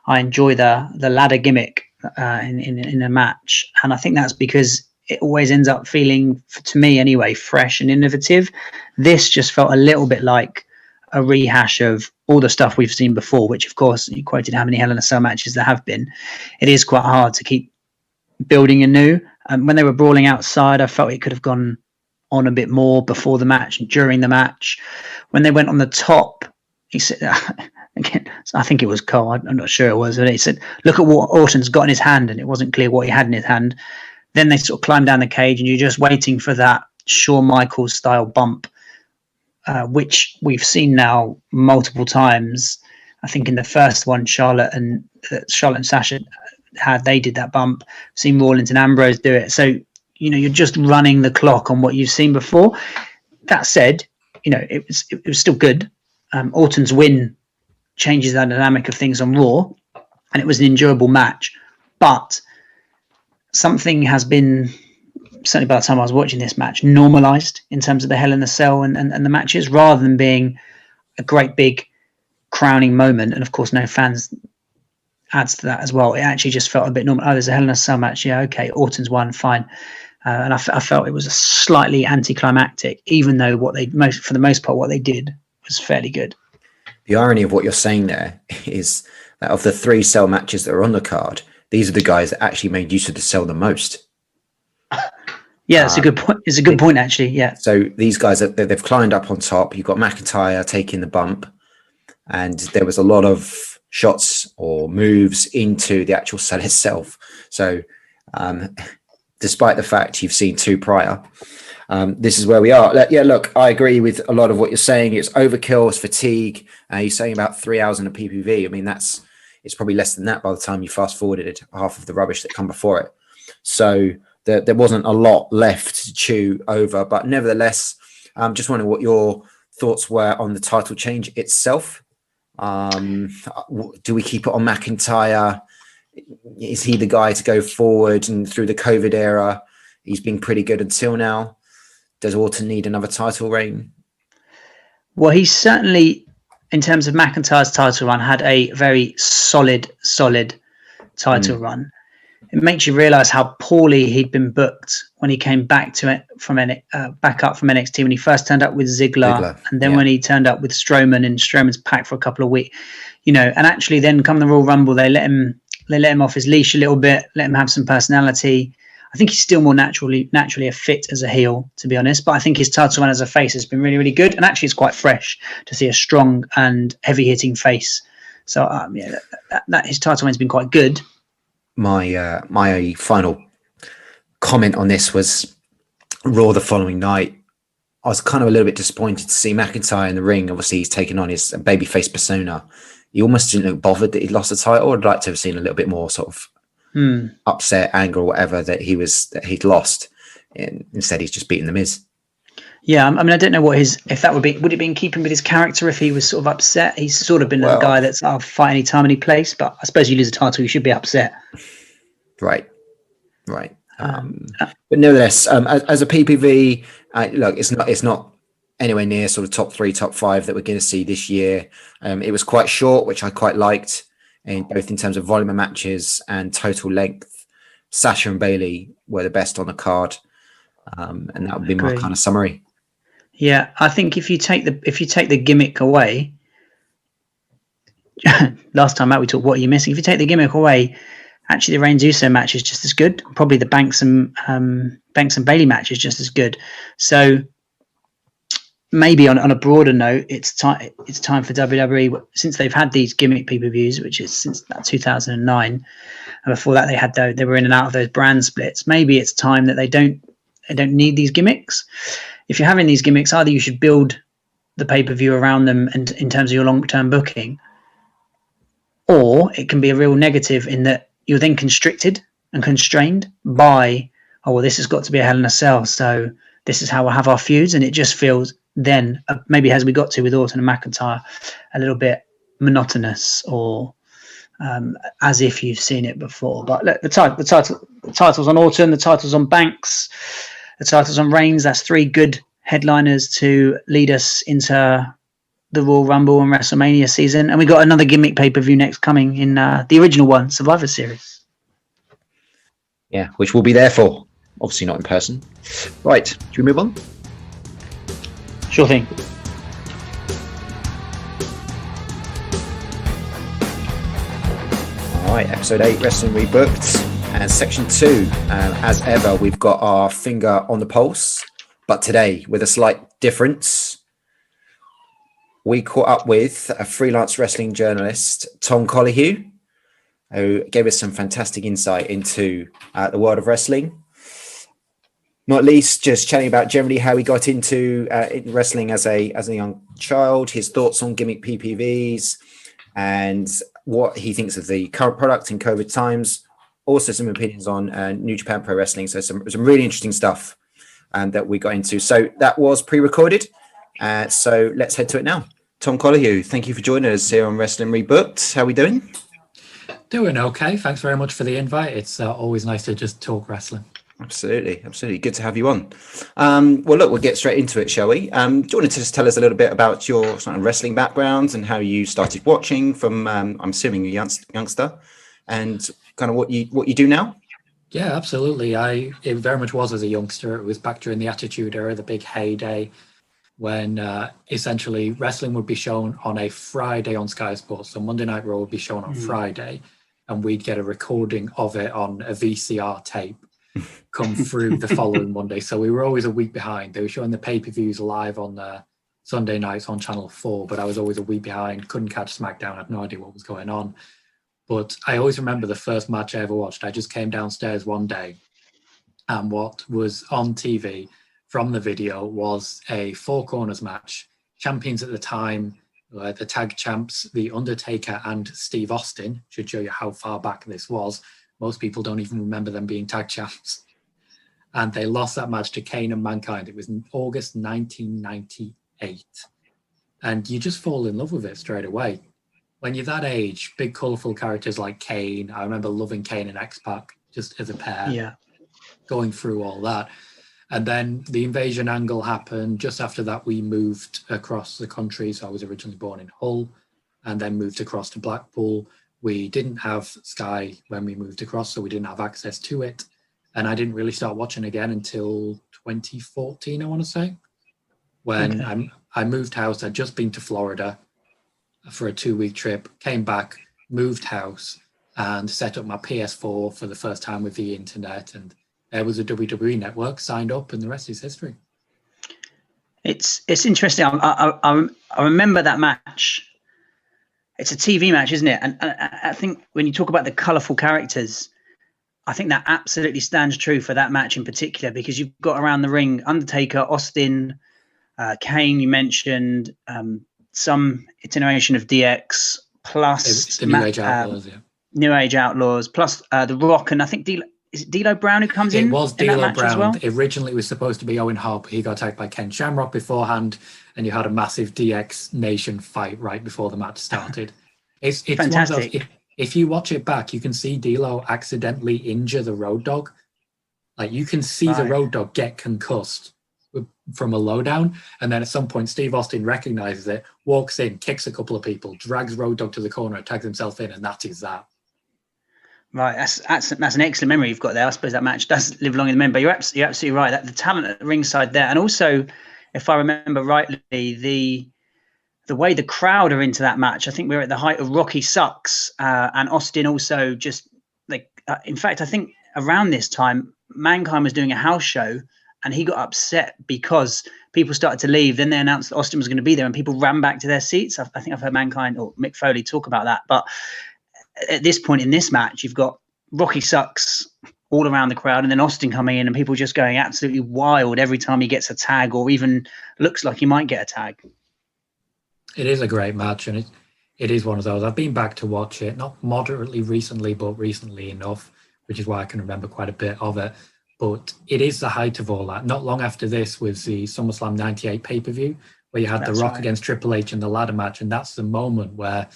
I enjoy the ladder gimmick in a match. And I think that's because it always ends up feeling, to me anyway, fresh and innovative. This just felt a little bit like a rehash of all the stuff we've seen before, which of course you quoted how many Hell in a Cell matches there have been. It is quite hard to keep building anew. When they were brawling outside, I felt it could have gone on a bit more before the match and during the match. When they went on the top, he said, again, I think it was Cole, I'm not sure it was, but he said, look at what Orton's got in his hand, and it wasn't clear what he had in his hand. Then they sort of climbed down the cage, and you're just waiting for that Shawn Michaels style bump, which we've seen now multiple times. I think in the first one, Charlotte and Sasha they did that bump. I've seen Rollins and Ambrose do it. So, you're just running the clock on what you've seen before. That said, it was still good. Orton's win changes the dynamic of things on Raw, and it was an enjoyable match. But something has been, certainly by the time I was watching this match, normalized in terms of the Hell in a Cell and the matches, rather than being a great big crowning moment. And of course, no fans adds to that as well. It actually just felt a bit normal. Oh, there's a Hell in a Cell match. Yeah, okay, Orton's won, fine. And I felt it was a slightly anticlimactic, even though for the most part, what they did was fairly good. The irony of what you're saying there is that of the 3 cell matches that are on the card, these are the guys that actually made use of the cell the most. Yeah, it's a good point. It's a good point, actually. Yeah. So these guys, they've climbed up on top. You've got McIntyre taking the bump, and there was a lot of shots or moves into the actual cell itself. So despite the fact you've seen 2 prior, this is where we are. Yeah, look, I agree with a lot of what you're saying. It's overkill, it's fatigue. You're saying about 3 hours in a PPV. I mean, it's probably less than that by the time you fast forwarded half of the rubbish that come before it. So there wasn't a lot left to chew over, but nevertheless, just wondering what your thoughts were on the title change itself. Do we keep it on McIntyre? Is he the guy to go forward? And through the COVID era, he's been pretty good until now. Does Orton need another title reign? Well, he's certainly, in terms of McIntyre's title run, had a very solid title run. It makes you realise how poorly he'd been booked when he came back up from NXT, when he first turned up with Ziggler and then when he turned up with Strowman, and Strowman's packed for a couple of weeks, and actually then come the Royal Rumble, they let him off his leash a little bit, let him have some personality. I think he's still more naturally a fit as a heel, to be honest. But I think his title run as a face has been really, really good. And actually, it's quite fresh to see a strong and heavy-hitting face. So, that his title run's been quite good. My final comment on this was Raw the following night. I was kind of a little bit disappointed to see McIntyre in the ring. Obviously, he's taken on his babyface persona. He almost didn't look bothered that he'd lost the title. I'd like to have seen a little bit more sort of upset, anger, or whatever that he'd lost. And instead, he's just beaten the Miz. Yeah, I mean, I don't know would it be in keeping with his character if he was sort of upset? He's sort of been a guy that's I'll fight any time, any place. But I suppose you lose a title, you should be upset. Right. But nevertheless, as a PPV, look, it's not anywhere near sort of top 3, top 5 that we're going to see this year. It was quite short, which I quite liked, both in terms of volume of matches and total length. Sasha and Bayley were the best on the card, and that would be my kind of summary. Yeah, I think if you take the gimmick away, last time out we talked, what are you missing? If you take the gimmick away, actually the Reigns Uso match is just as good. Probably the Banks and Bayley match is just as good. So maybe on a broader note, it's time for WWE, since they've had these gimmick pay-per-views, which is since about 2009, and before that they were in and out of those brand splits. Maybe it's time that they don't need these gimmicks. If you're having these gimmicks, either you should build the pay-per-view around them and in terms of your long-term booking, or it can be a real negative in that you're then constricted and constrained by, this has got to be a Hell in a Cell, so this is how we'll have our feuds, and it just feels then, maybe as we got to with Orton and McIntyre, a little bit monotonous, or as if you've seen it before. But look, the titles on Orton, the titles on Banks, the titles on Reigns, that's 3 good headliners to lead us into the Royal Rumble and WrestleMania season. And we got another gimmick pay-per-view next coming in the original one, Survivor Series. Yeah, which we'll be there for. Obviously not in person. Right, should we move on? Sure thing. Right, episode 8, Wrestling Rebooked, and section 2. As ever, we've got our finger on the pulse, but today, with a slight difference, we caught up with a freelance wrestling journalist, Tom Colohue, who gave us some fantastic insight into the world of wrestling. Not least, just chatting about generally how he got into wrestling as a young child, his thoughts on gimmick PPVs, and what he thinks of the current product in COVID times. Also, some opinions on New Japan Pro Wrestling. So some really interesting stuff that we got into. So that was pre-recorded. So let's head to it now. Tom Colohue, thank you for joining us here on Wrestling Rebooked. How are we doing? Doing okay. Thanks very much for the invite. It's always nice to just talk wrestling. Absolutely. Good to have you on. Well, look, we'll get straight into it, shall we? Do you want to just tell us a little bit about your sort of wrestling background and how you started watching from, I'm assuming, a youngster, and kind of what you do now? Yeah, absolutely. It very much was as a youngster. It was back during the Attitude Era, the big heyday, when essentially wrestling would be shown on a Friday on Sky Sports. So Monday Night Raw would be shown on Friday, and we'd get a recording of it on a VCR tape come through the following Monday. So we were always a week behind. They were showing the pay-per-views live on Sunday nights on Channel 4, but I was always a week behind, couldn't catch SmackDown, had no idea what was going on. But I always remember the first match I ever watched. I just came downstairs one day, and what was on TV from the video was a Four Corners match. Champions at the time were the tag champs, The Undertaker and Steve Austin. Should show you how far back this was. Most people don't even remember them being tag champs. And they lost that match to Kane and Mankind. It was in August 1998. And you just fall in love with it straight away. When you're that age, big, colourful characters like Kane. I remember loving Kane and X-Pac just as a pair. Yeah. Going through all that. And then the invasion angle happened. Just after that, we moved across the country. So I was originally born in Hull and then moved across to Blackpool. We didn't have Sky when we moved across, so we didn't have access to it. And I didn't really start watching again until 2014, I want to say, when I moved house. I'd just been to Florida for a 2-week trip, came back, moved house, and set up my PS4 for the first time with the internet. And there was a WWE network, signed up, and the rest is history. It's interesting. I remember that match. It's a TV match, isn't it? And I think when you talk about the colourful characters, I think that absolutely stands true for that match in particular, because you've got around the ring Undertaker, Austin, Kane, you mentioned, some iteration of DX, plus the New Age Outlaws, New Age Outlaws, plus The Rock, and I think is it D'Lo Brown who comes in? It was D'Lo Brown. Well? Originally, it was supposed to be Owen Hart, but he got attacked by Ken Shamrock beforehand, and you had a massive DX Nation fight right before the match started. It's fantastic. One of those, if you watch it back, you can see D'Lo accidentally injure the Road Dogg. Like, you can see the Road Dogg get concussed from a lowdown, and then at some point Steve Austin recognizes it, walks in, kicks a couple of people, drags Road Dogg to the corner, tags himself in, and that is that. Right, that's an excellent memory you've got there. I suppose that match does live long in the memory. But you're absolutely right. That the talent at the ringside there, and also, if I remember rightly, the way the crowd are into that match. I think we were at the height of Rocky Sucks, and Austin also just like. In fact, I think around this time, Mankind was doing a house show, and he got upset because people started to leave. Then they announced that Austin was going to be there, and people ran back to their seats. I think I've heard Mankind or Mick Foley talk about that, but at this point in this match, you've got Rocky Sucks all around the crowd, and then Austin coming in, and people just going absolutely wild every time he gets a tag or even looks like he might get a tag. It is a great match, and it is one of those. I've been back to watch it, not moderately recently, but recently enough, which is why I can remember quite a bit of it. But it is the height of all that. Not long after this was the SummerSlam 98 pay-per-view, where you had The Rock against Triple H in the ladder match, and that's the moment where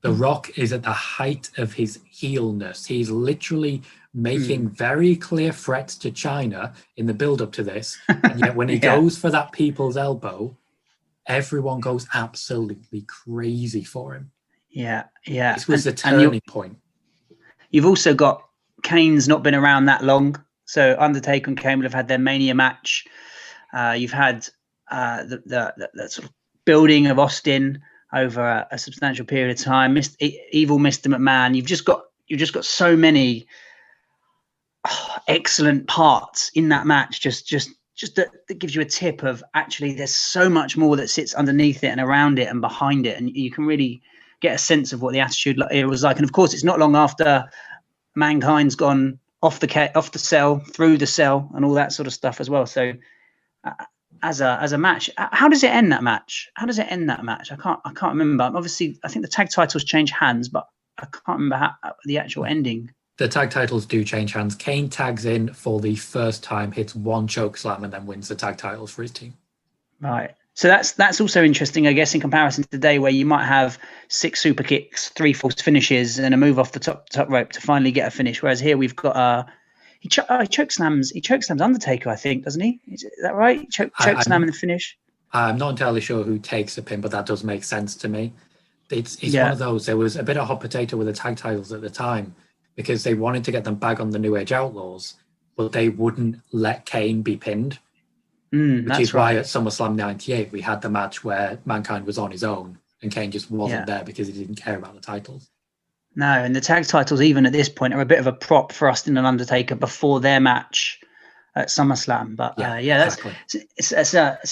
The Rock is at the height of his heelness. He's literally making very clear threats to China in the build-up to this. And yet when he goes for that people's elbow, everyone goes absolutely crazy for him. Yeah. This was the turning point. You've also got Kane's not been around that long. So Undertaker and Kane would have had their Mania match. You've had the sort of building of Austin over a substantial period of time. Evil Mr. McMahon. You've you've just got so many excellent parts in that match. Just that gives you a tip of actually there's so much more that sits underneath it and around it and behind it, and you can really get a sense of what the attitude it was like. And of course, it's not long after Mankind's gone off the cell, through the cell, and all that sort of stuff as well. So as a match, how does it end that match? I can't remember. Obviously, I think the tag titles change hands, but I can't remember the actual ending. The tag titles do change hands. Kane tags in for the first time, hits one choke slam, and then wins the tag titles for his team. Right. So that's also interesting, I guess, in comparison to today, where you might have 6 super kicks, 3 false finishes, and a move off the top rope to finally get a finish. Whereas here we've got he choke slams Undertaker, I think, doesn't he? Is that right? Choke slam in the finish. I'm not entirely sure who takes the pin, but that does make sense to me. It's one of those. There was a bit of hot potato with the tag titles at the time, because they wanted to get them back on the New Age Outlaws, but they wouldn't let Kane be pinned. Which is why at SummerSlam 98, we had the match where Mankind was on his own and Kane just wasn't there because he didn't care about the titles. No, and the tag titles, even at this point, are a bit of a prop for Austin and Undertaker before their match at SummerSlam. But exactly. It's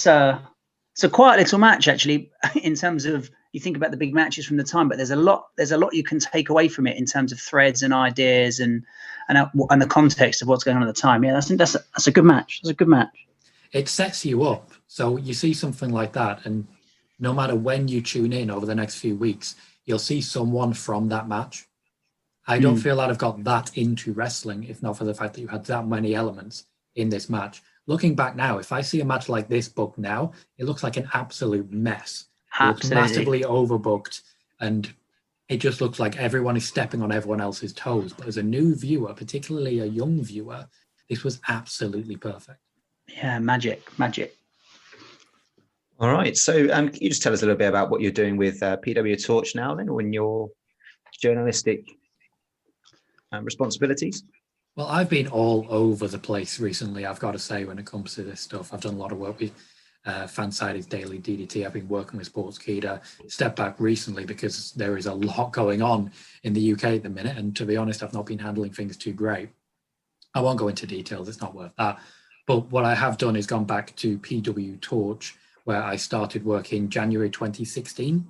a quiet little match, actually, in terms of you think about the big matches from the time, but there's a lot you can take away from it in terms of threads and ideas and the context of what's going on at the time. Yeah, that's a good match. That's a good match. It sets you up. So you see something like that, and no matter when you tune in over the next few weeks, you'll see someone from that match. I don't feel I'd have got that into wrestling if not for the fact that you had that many elements in this match. Looking back now, if I see a match like this booked now, it looks like an absolute mess. It's massively overbooked, and it just looks like everyone is stepping on everyone else's toes. But as a new viewer, particularly a young viewer, this was absolutely perfect. Yeah, magic. All right. So can you just tell us a little bit about what you're doing with PW Torch now then, or in your journalistic responsibilities? Well, I've been all over the place recently, I've got to say, when it comes to this stuff. I've done a lot of work with Fansided's Daily DDT. I've been working with Sportskeeda. Stepped back recently because there is a lot going on in the UK at the minute. And to be honest, I've not been handling things too great. I won't go into details. It's not worth that. But what I have done is gone back to PW Torch, where I started work in January 2016.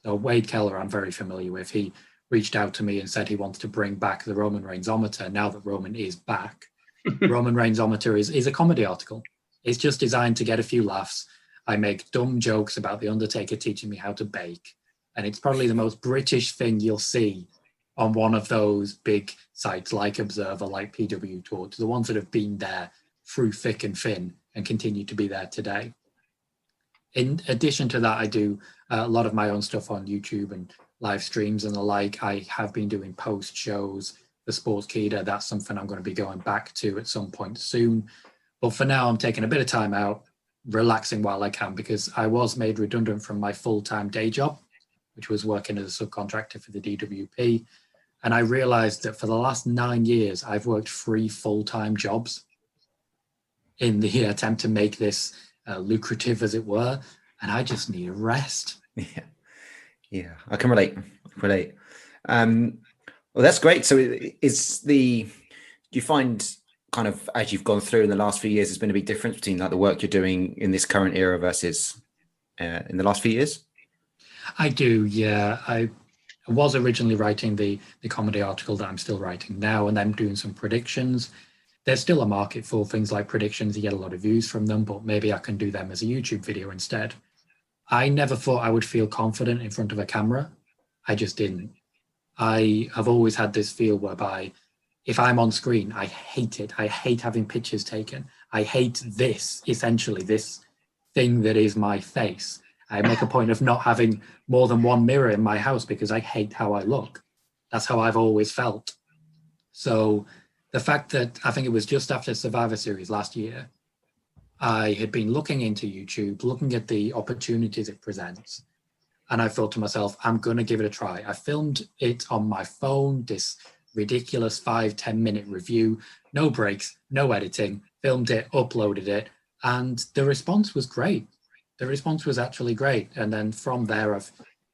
So Wade Keller, I'm very familiar with. He reached out to me and said he wants to bring back the Roman Reigns-ometer now that Roman is back. Roman Reigns-ometer is a comedy article. It's just designed to get a few laughs. I make dumb jokes about The Undertaker teaching me how to bake. And it's probably the most British thing you'll see on one of those big sites like Observer, like PW Torch, the ones that have been there through thick and thin and continue to be there today. In addition to that, I do a lot of my own stuff on YouTube and live streams and the like. I have been doing post shows for Sportskeeda. That's something I'm going to be going back to at some point soon. But for now, I'm taking a bit of time out, relaxing while I can, because I was made redundant from my full-time day job, which was working as a subcontractor for the DWP. And I realized that for the last 9 years, I've worked 3 full-time jobs in the attempt to make this lucrative, as it were. And I just need a rest. Yeah, I can relate. Well, that's great. So do you find kind of as you've gone through in the last few years, there's been a big difference between like the work you're doing in this current era versus in the last few years? I do, yeah. I was originally writing the comedy article that I'm still writing now, and I'm doing some predictions. There's still a market for things like predictions. You get a lot of views from them, but maybe I can do them as a YouTube video instead. I never thought I would feel confident in front of a camera. I just didn't. I have always had this feel whereby if I'm on screen, I hate it. I hate having pictures taken. I hate this, essentially, this thing that is my face. I make a point of not having more than one mirror in my house because I hate how I look. That's how I've always felt. So the fact that I think it was just after Survivor Series last year, I had been looking into YouTube, looking at the opportunities it presents. And I thought to myself, I'm going to give it a try. I filmed it on my phone, this ridiculous 5-10 minute review, no breaks, no editing, filmed it, uploaded it. And the response was great. The response was actually great. And then from there, I've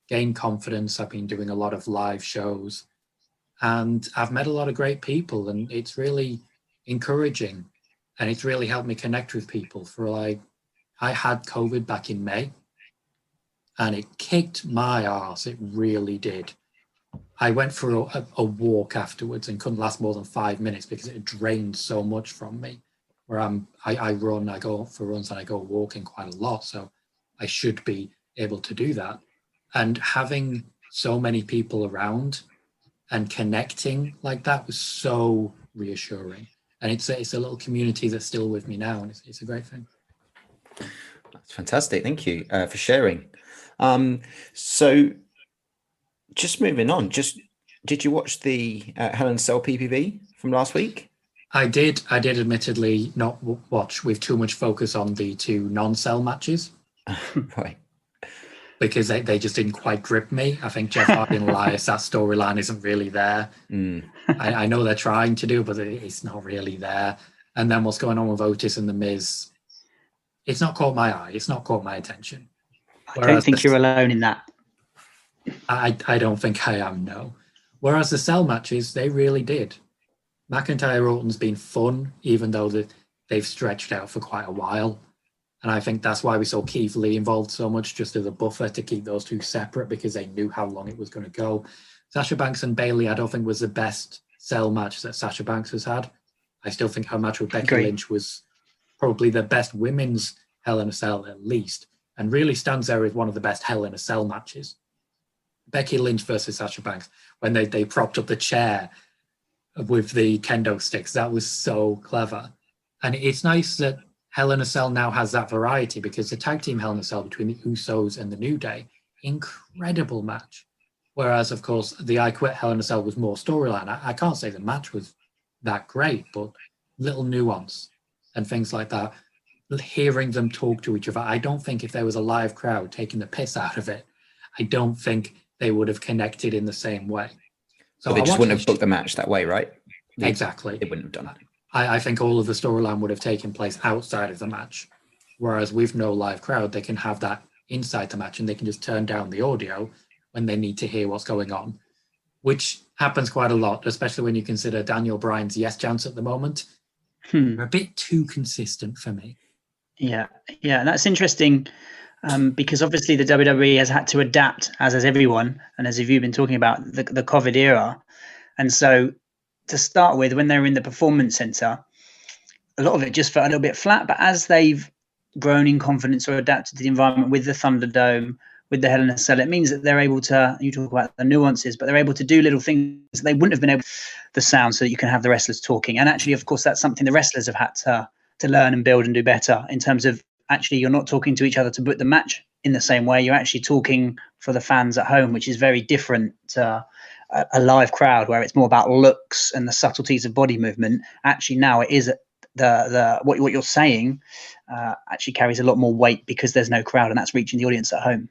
gained confidence. I've been doing a lot of live shows. and I've met a lot of great people, and it's really encouraging, and it's really helped me connect with people. I had COVID back in May, and it kicked my arse. It really did. I went for a walk afterwards and couldn't last more than 5 minutes because it drained so much from me. Where I run, I go for runs, and I go walking quite a lot, so I should be able to do that. And having so many people around and connecting like that was so reassuring. And it's a little community that's still with me now, and it's a great thing. That's fantastic. Thank you for sharing. So just moving on, did you watch the Hell in a Cell PPV from last week? I did admittedly not watch with too much focus on the 2 non-cell matches. Right. Because they just didn't quite grip me. I think Jeff Hardy and Elias, that storyline isn't really there. I know they're trying to do, but it's not really there. And then what's going on with Otis and The Miz, it's not caught my eye. It's not caught my attention. I don't think you're alone in that. I don't think I am, no. Whereas the cell matches, they really did. McIntyre Orton's been fun, even though they've stretched out for quite a while. And I think that's why we saw Keith Lee involved so much, just as a buffer to keep those 2 separate, because they knew how long it was going to go. Sasha Banks and Bayley, I don't think was the best cell match that Sasha Banks has had. I still think her match with Becky Lynch was probably the best women's Hell in a Cell, at least, and really stands there as one of the best Hell in a Cell matches. Becky Lynch versus Sasha Banks, when they propped up the chair with the kendo sticks, that was so clever. And it's nice that Hell in a Cell now has that variety, because the tag team Hell in a Cell between the Usos and the New Day, incredible match. Whereas, of course, the I Quit Hell in a Cell was more storyline. I can't say the match was that great, but little nuance and things like that. Hearing them talk to each other, I don't think if there was a live crowd taking the piss out of it, I don't think they would have connected in the same way. So but they just wouldn't have booked the match that way, right? Exactly. They wouldn't have done it. I think all of the storyline would have taken place outside of the match. Whereas with no live crowd, they can have that inside the match, and they can just turn down the audio when they need to hear what's going on, which happens quite a lot, especially when you consider Daniel Bryan's yes chants at the moment. They're a bit too consistent for me. Yeah, that's interesting, because obviously the WWE has had to adapt, as has everyone, and as you've been talking about, the COVID era. And so to start with, when they were in the Performance Center, a lot of it just felt a little bit flat. But as they've grown in confidence or adapted to the environment with the Thunderdome, with the Hell in a Cell, it means that they're able to, you talk about the nuances, but they're able to do little things that they wouldn't have been able to, the sound, so that you can have the wrestlers talking. And actually, of course, that's something the wrestlers have had to learn and build and do better, in terms of actually you're not talking to each other to book the match in the same way. You're actually talking for the fans at home, which is very different to a live crowd, where it's more about looks and the subtleties of body movement. Actually, now it is what you're saying actually carries a lot more weight, because there's no crowd, and that's reaching the audience at home.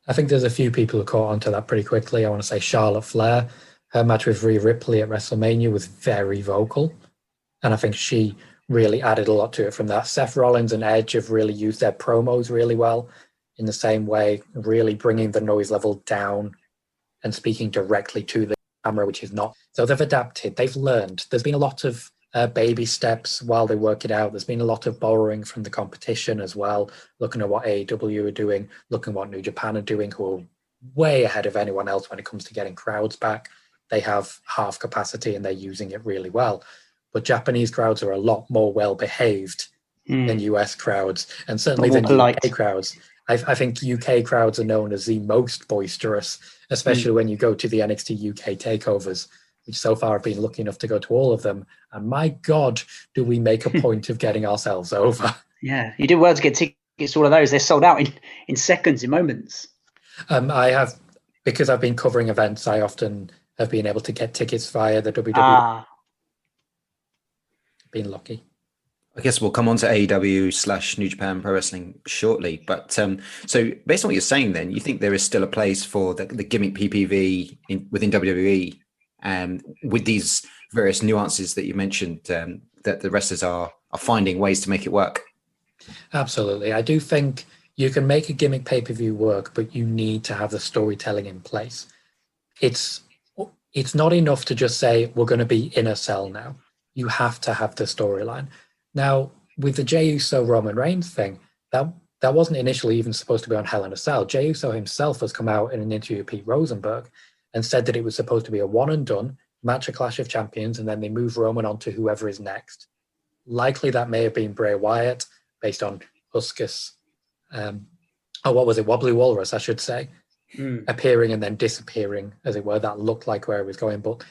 I think there's a few people who caught onto that pretty quickly. I want to say Charlotte Flair, her match with Rhea Ripley at WrestleMania was very vocal, and I think she really added a lot to it from that. Seth Rollins and Edge have really used their promos really well in the same way, really bringing the noise level down and speaking directly to the camera, which is not. So they've adapted, they've learned. There's been a lot of baby steps while they work it out. There's been a lot of borrowing from the competition as well, looking at what AEW are doing, looking at what New Japan are doing, who are way ahead of anyone else when it comes to getting crowds back. They have half capacity and they're using it really well. But Japanese crowds are a lot more well-behaved than US crowds, and certainly than UK crowds. I think UK crowds are known as the most boisterous, especially when you go to the NXT UK takeovers, which so far I've been lucky enough to go to all of them. And my God, do we make a point of getting ourselves over. Yeah, you did well to get tickets to all of those. They're sold out in seconds, in moments. I have, because I've been covering events, I often have been able to get tickets via the WWE. Been lucky. I guess we'll come on to AEW/New Japan Pro Wrestling shortly. But so based on what you're saying, then you think there is still a place for the gimmick PPV within WWE, with these various nuances that you mentioned, that the wrestlers are finding ways to make it work. Absolutely. I do think you can make a gimmick pay-per-view work, but you need to have the storytelling in place. It's it's not enough to just say we're going to be in a cell now. You have to have the storyline. Now, with the Jey Uso Roman Reigns thing, that wasn't initially even supposed to be on Hell in a Cell. Jey Uso himself has come out in an interview with Pete Rosenberg and said that it was supposed to be a one and done match, a Clash of Champions, and then they move Roman on to whoever is next. Likely that may have been Bray Wyatt, based on Huskus, Wobbly Walrus, I should say, appearing and then disappearing, as it were. That looked like where it was going. But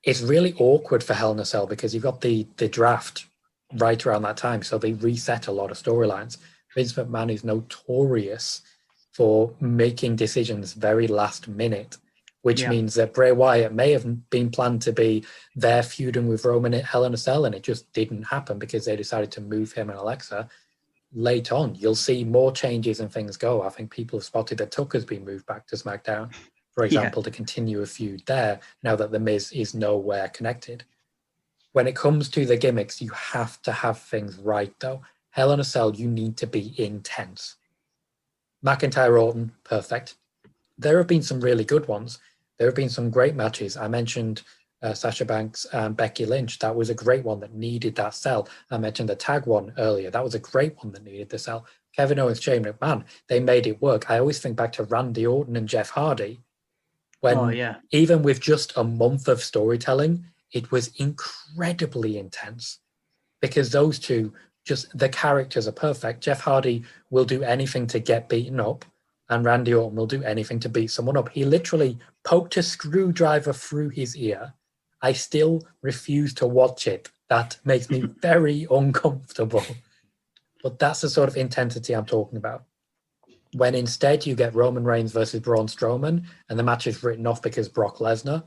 it's really awkward for Hell in a Cell because you've got the draft right around that time, so they reset a lot of storylines. Vince McMahon is notorious for making decisions very last minute, which means that Bray Wyatt may have been planned to be there feuding with Roman at Hell in a Cell, and it just didn't happen because they decided to move him and Alexa late on. You'll see more changes and things go. I think people have spotted that Tucker's been moved back to SmackDown, for example, to continue a feud there now that The Miz is nowhere connected. When it comes to the gimmicks, you have to have things right, though. Hell in a Cell, you need to be intense. McIntyre Orton, perfect. There have been some really good ones. There have been some great matches. I mentioned Sasha Banks and Becky Lynch. That was a great one that needed that cell. I mentioned the tag one earlier. That was a great one that needed the cell. Kevin Owens, Shane McMahon, they made it work. I always think back to Randy Orton and Jeff Hardy. When even with just a month of storytelling, it was incredibly intense because those two, just the characters are perfect. Jeff Hardy will do anything to get beaten up, and Randy Orton will do anything to beat someone up. He literally poked a screwdriver through his ear. I still refuse to watch it. That makes me very uncomfortable. But that's the sort of intensity I'm talking about. When instead you get Roman Reigns versus Braun Strowman, and the match is written off because Brock Lesnar,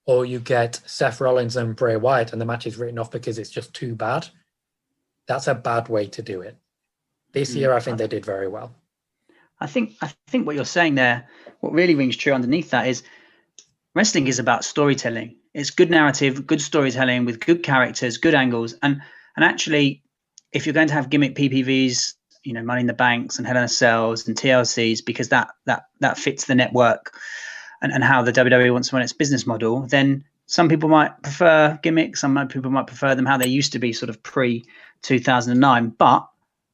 or you get Seth Rollins and Bray Wyatt, and the match is written off because it's just too bad, that's a bad way to do it. This year, I think they did very well. I think what you're saying there, what really rings true underneath that is wrestling is about storytelling. It's good narrative, good storytelling with good characters, good angles. And actually, if you're going to have gimmick PPVs, Money in the Banks and Hell in a Cells and TLCs, because that fits the network and how the WWE wants to run its business model, then some people might prefer gimmicks. Some people might prefer them how they used to be, sort of pre-2009. But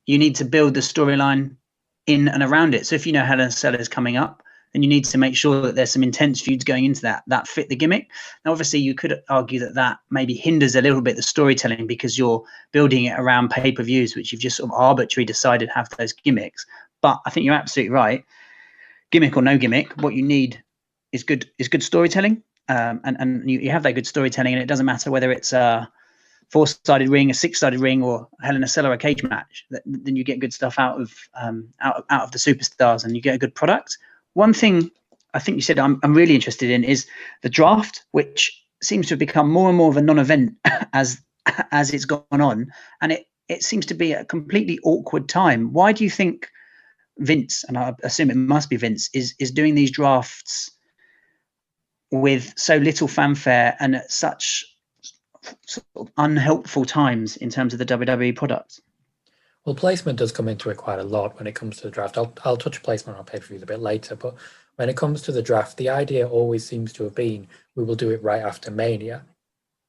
you need to build the storyline in and around it. So if Hell in a Cell is coming up, then you need to make sure that there's some intense feuds going into that fit the gimmick. Now, obviously, you could argue that maybe hinders a little bit the storytelling because you're building it around pay-per-views, which you've just sort of arbitrarily decided have those gimmicks. But I think you're absolutely right. Gimmick or no gimmick, what you need is good storytelling. And you have that good storytelling, and it doesn't matter whether it's a 4-sided ring, a 6-sided ring, or Hell in a Cell or a cage match. Then you get good stuff out of the superstars, and you get a good product. One thing I think you said I'm really interested in is the draft, which seems to have become more and more of a non-event as it's gone on, and it seems to be a completely awkward time. Why do you think Vince, and I assume it must be Vince, is doing these drafts with so little fanfare and at such sort of unhelpful times in terms of the WWE product? Well, placement does come into it quite a lot when it comes to the draft. I'll touch placement on pay-per-views a bit later, but when it comes to the draft, the idea always seems to have been we will do it right after Mania.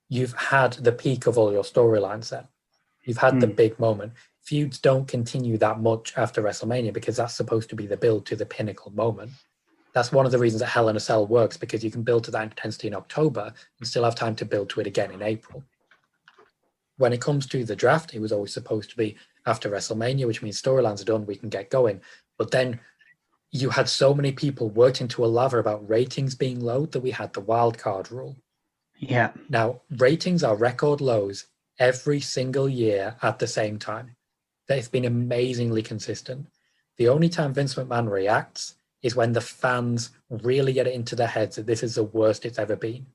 You've had the peak of all your storylines then. You've had the big moment. Feuds don't continue that much after WrestleMania because that's supposed to be the build to the pinnacle moment. That's one of the reasons that Hell in a Cell works, because you can build to that intensity in October and still have time to build to it again in April. When it comes to the draft, it was always supposed to be after WrestleMania, which means storylines are done, we can get going. But then you had so many people worked into a lather about ratings being low that we had the wild card rule. Yeah. Now, ratings are record lows every single year at the same time. They've been amazingly consistent. The only time Vince McMahon reacts is when the fans really get it into their heads that this is the worst it's ever been.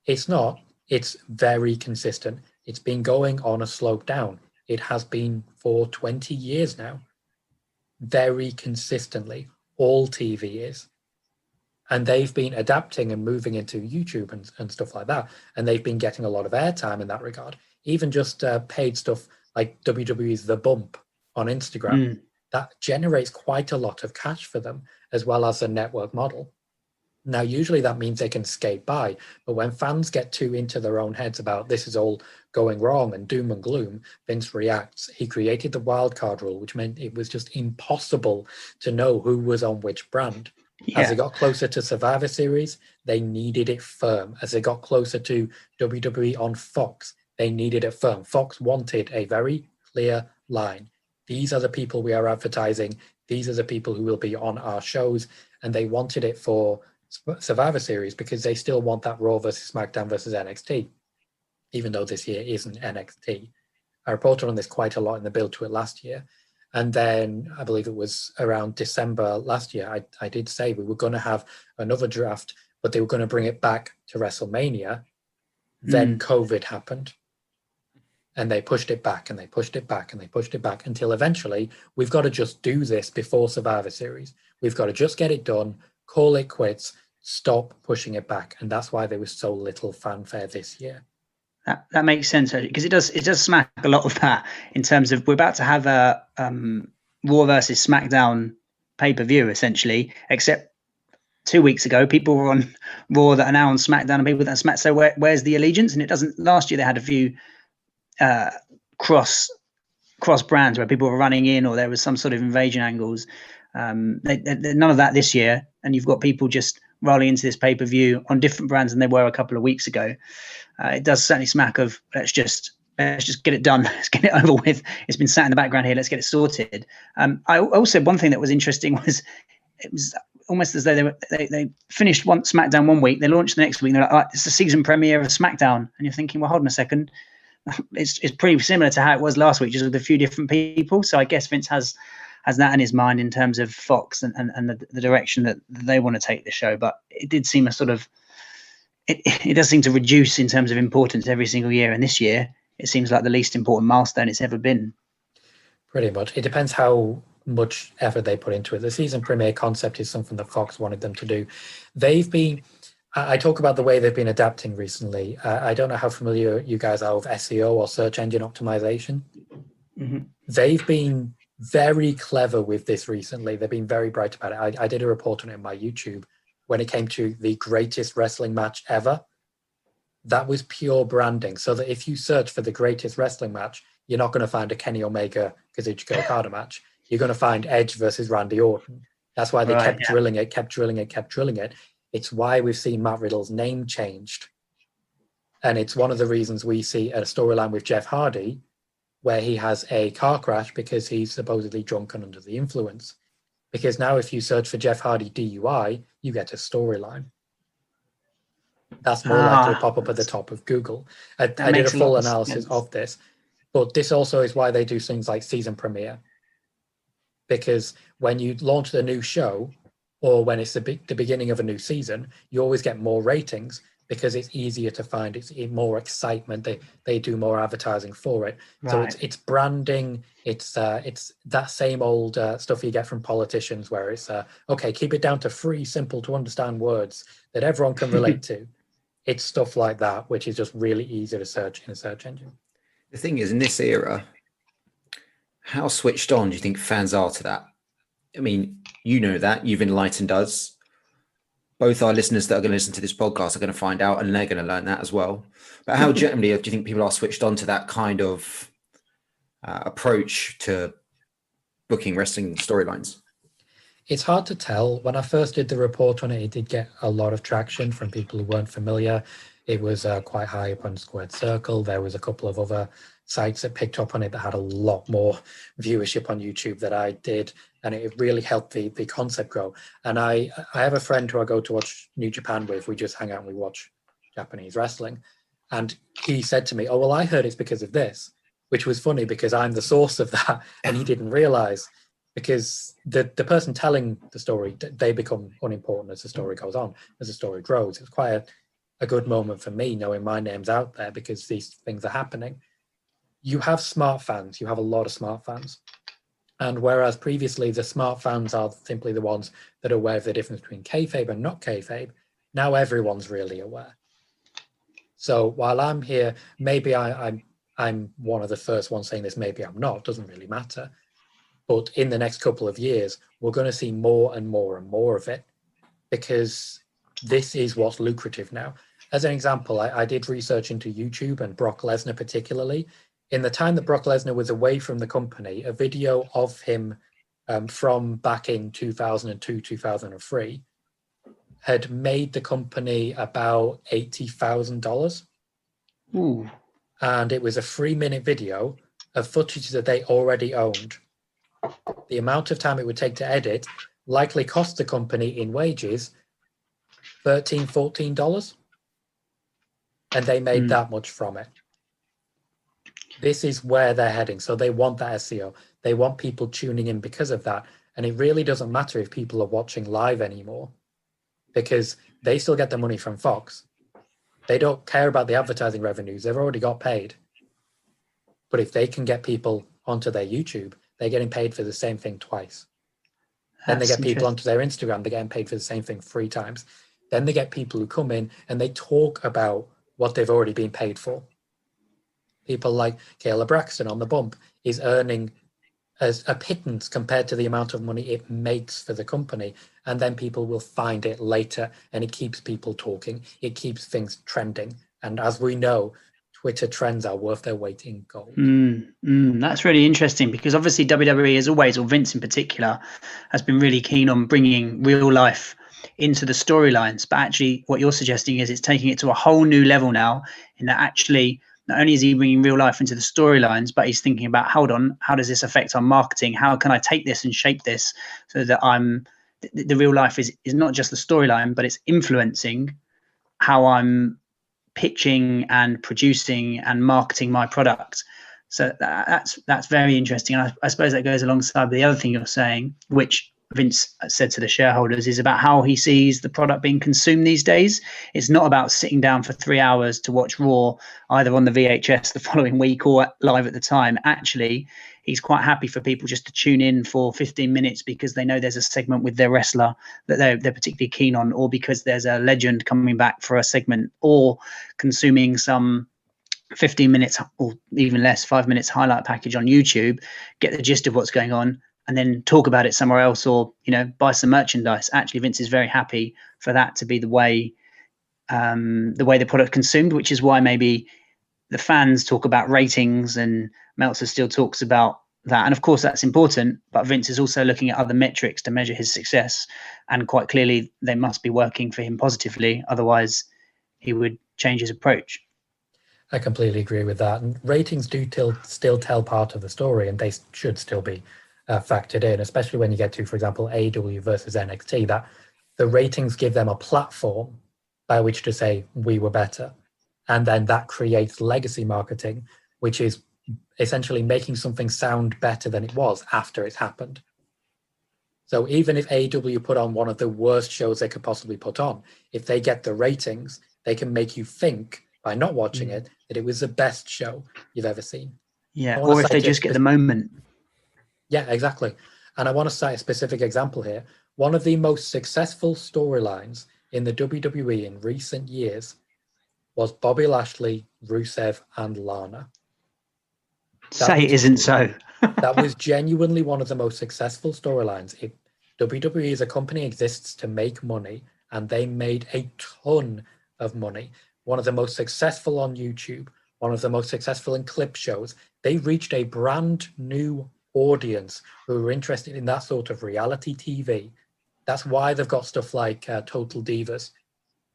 It's not. It's very consistent. It's been going on a slope down. It has been for 20 years now. Very consistently. All TV is. And they've been adapting and moving into YouTube and stuff like that. And they've been getting a lot of airtime in that regard. Even just paid stuff like WWE's The Bump on Instagram. That generates quite a lot of cash for them, as well as a network model. Now, usually that means they can skate by, but when fans get too into their own heads about this is all going wrong and doom and gloom, Vince reacts. He created the wildcard rule, which meant it was just impossible to know who was on which brand. As they got closer to Survivor Series, they needed it firm. As they got closer to WWE on Fox, they needed it firm. Fox wanted a very clear line. These are the people we are advertising. These are the people who will be on our shows. And they wanted it for Survivor Series because they still want that Raw versus SmackDown versus NXT, even though this year isn't NXT. I reported on this quite a lot in the build to it last year. And then I believe it was around December last year, I did say we were going to have another draft, but they were going to bring it back to WrestleMania. Then COVID happened. And they pushed it back and they pushed it back and they pushed it back until eventually we've got to just do this before Survivor Series. We've got to just get it done, call it quits, stop pushing it back. And that's why there was so little fanfare this year. That makes sense, because it does smack a lot of that in terms of we're about to have a Raw versus SmackDown pay-per-view essentially, except 2 weeks ago people were on Raw that are now on SmackDown and people that are SmackDown. So where's the allegiance? And it doesn't. Last year they had a few cross brands where people were running in, or there was some sort of invasion angles. None of that this year, and you've got people just rolling into this pay-per-view on different brands than they were a couple of weeks ago. It does certainly smack of let's just get it done. Let's get it over with. It's been sat in the background here. Let's get it sorted. I also, one thing that was interesting was it was almost as though they finished one SmackDown 1 week, they launched the next week, and they're like, it's the season premiere of SmackDown, and you're thinking, well, hold on a second. It's pretty similar to how it was last week, just with a few different people. So I guess Vince has that in his mind in terms of Fox and the direction that they want to take the show. But it did seem a sort of it does seem to reduce in terms of importance every single year. And this year, it seems like the least important milestone it's ever been. Pretty much. It depends how much effort they put into it. The season premiere concept is something that Fox wanted them to do. I talk about the way they've been adapting recently. I don't know how familiar you guys are with SEO or search engine optimization. Mm-hmm. They've been very clever with this recently. They've been very bright about it. I did a report on it on my YouTube when it came to the greatest wrestling match ever. That was pure branding. So that if you search for the greatest wrestling match, you're not going to find a Kenny Omega Kazuchika Okada match. You're going to find Edge versus Randy Orton. That's why they kept drilling it. It's why we've seen Matt Riddle's name changed. And it's one of the reasons we see a storyline with Jeff Hardy where he has a car crash because he's supposedly drunk and under the influence. Because now if you search for Jeff Hardy DUI, you get a storyline. That's more likely to pop up at the top of Google. I did a full analysis of this. But this also is why they do things like season premiere. Because when you launch the new show, or when it's the beginning of a new season, you always get more ratings because it's easier to find. It's more excitement. They do more advertising for it. Right. So it's branding. It's that same old stuff you get from politicians where it's, okay, keep it down to 3 simple to understand words that everyone can relate to. It's stuff like that, which is just really easy to search in a search engine. The thing is, in this era, how switched on do you think fans are to that? I mean, you know that. You've enlightened us. Both our listeners that are going to listen to this podcast are going to find out, and they're going to learn that as well. But how generally do you think people are switched on to that kind of approach to booking wrestling storylines? It's hard to tell. When I first did the report on it, it did get a lot of traction from people who weren't familiar. It was quite high up on Squared Circle. There was a couple of other sites that picked up on it that had a lot more viewership on YouTube that I did, and it really helped the concept grow. And I have a friend who I go to watch New Japan with. We just hang out and we watch Japanese wrestling. And he said to me, oh, well, I heard it's because of this, which was funny because I'm the source of that. And he didn't realize, because the person telling the story, they become unimportant as the story goes on, as the story grows. It's quite a good moment for me knowing my name's out there because these things are happening. You have smart fans. You have a lot of smart fans. And whereas previously the smart fans are simply the ones that are aware of the difference between kayfabe and not kayfabe, now everyone's really aware. So while I'm here, maybe I'm one of the first ones saying this, maybe I'm not, doesn't really matter. But in the next couple of years, we're going to see more and more and more of it because this is what's lucrative now. As an example, I did research into YouTube and Brock Lesnar particularly. In the time that Brock Lesnar was away from the company, a video of him from back in 2002, 2003 had made the company about $80,000. Ooh. And it was a 3-minute video of footage that they already owned. The amount of time it would take to edit likely cost the company in wages $13, $14. And they made that much from it. This is where they're heading. So they want that SEO. They want people tuning in because of that. And it really doesn't matter if people are watching live anymore, because they still get the money from Fox. They don't care about the advertising revenues. They've already got paid. But if they can get people onto their YouTube, they're getting paid for the same thing twice. Then they get people onto their Instagram, they're getting paid for the same thing 3 times. Then they get people who come in and they talk about what they've already been paid for. People like Kayla Braxton on The Bump is earning as a pittance compared to the amount of money it makes for the company. And then people will find it later, and it keeps people talking. It keeps things trending. And as we know, Twitter trends are worth their weight in gold. That's really interesting, because obviously WWE as always, or Vince in particular, has been really keen on bringing real life into the storylines. But actually what you're suggesting is it's taking it to a whole new level now, in that actually not only is he bringing real life into the storylines, but he's thinking about, hold on, how does this affect our marketing? How can I take this and shape this so that the real life is not just the storyline, but it's influencing how I'm pitching and producing and marketing my product. So that's very interesting. And I suppose that goes alongside the other thing you're saying, which Vince said to the shareholders, is about how he sees the product being consumed these days. It's not about sitting down for 3 hours to watch Raw, either on the VHS the following week or live at the time. Actually, he's quite happy for people just to tune in for 15 minutes because they know there's a segment with their wrestler that they're particularly keen on, or because there's a legend coming back for a segment, or consuming some 15 minutes or even less, 5 minutes highlight package on YouTube, get the gist of what's going on, and then talk about it somewhere else, or buy some merchandise. Actually, Vince is very happy for that to be the way the product consumed, which is why maybe the fans talk about ratings and Meltzer still talks about that. And of course that's important, but Vince is also looking at other metrics to measure his success, and quite clearly they must be working for him positively, otherwise he would change his approach. I completely agree with that. And ratings do still tell part of the story, and they should still be factored in, especially when you get to, for example, AEW versus NXT, that the ratings give them a platform by which to say we were better. And then that creates legacy marketing, which is essentially making something sound better than it was after it's happened. So even if AEW put on one of the worst shows they could possibly put on, if they get the ratings, they can make you think by not watching it that it was the best show you've ever seen. Yeah, or if they just get the moment. Yeah, exactly. And I want to cite a specific example here. One of the most successful storylines in the WWE in recent years was Bobby Lashley, Rusev, and Lana. Say it isn't so. That was genuinely one of the most successful storylines. WWE as a company exists to make money, and they made a ton of money. One of the most successful on YouTube, one of the most successful in clip shows. They reached a brand new audience who were interested in that sort of reality TV. That's why they've got stuff like Total Divas.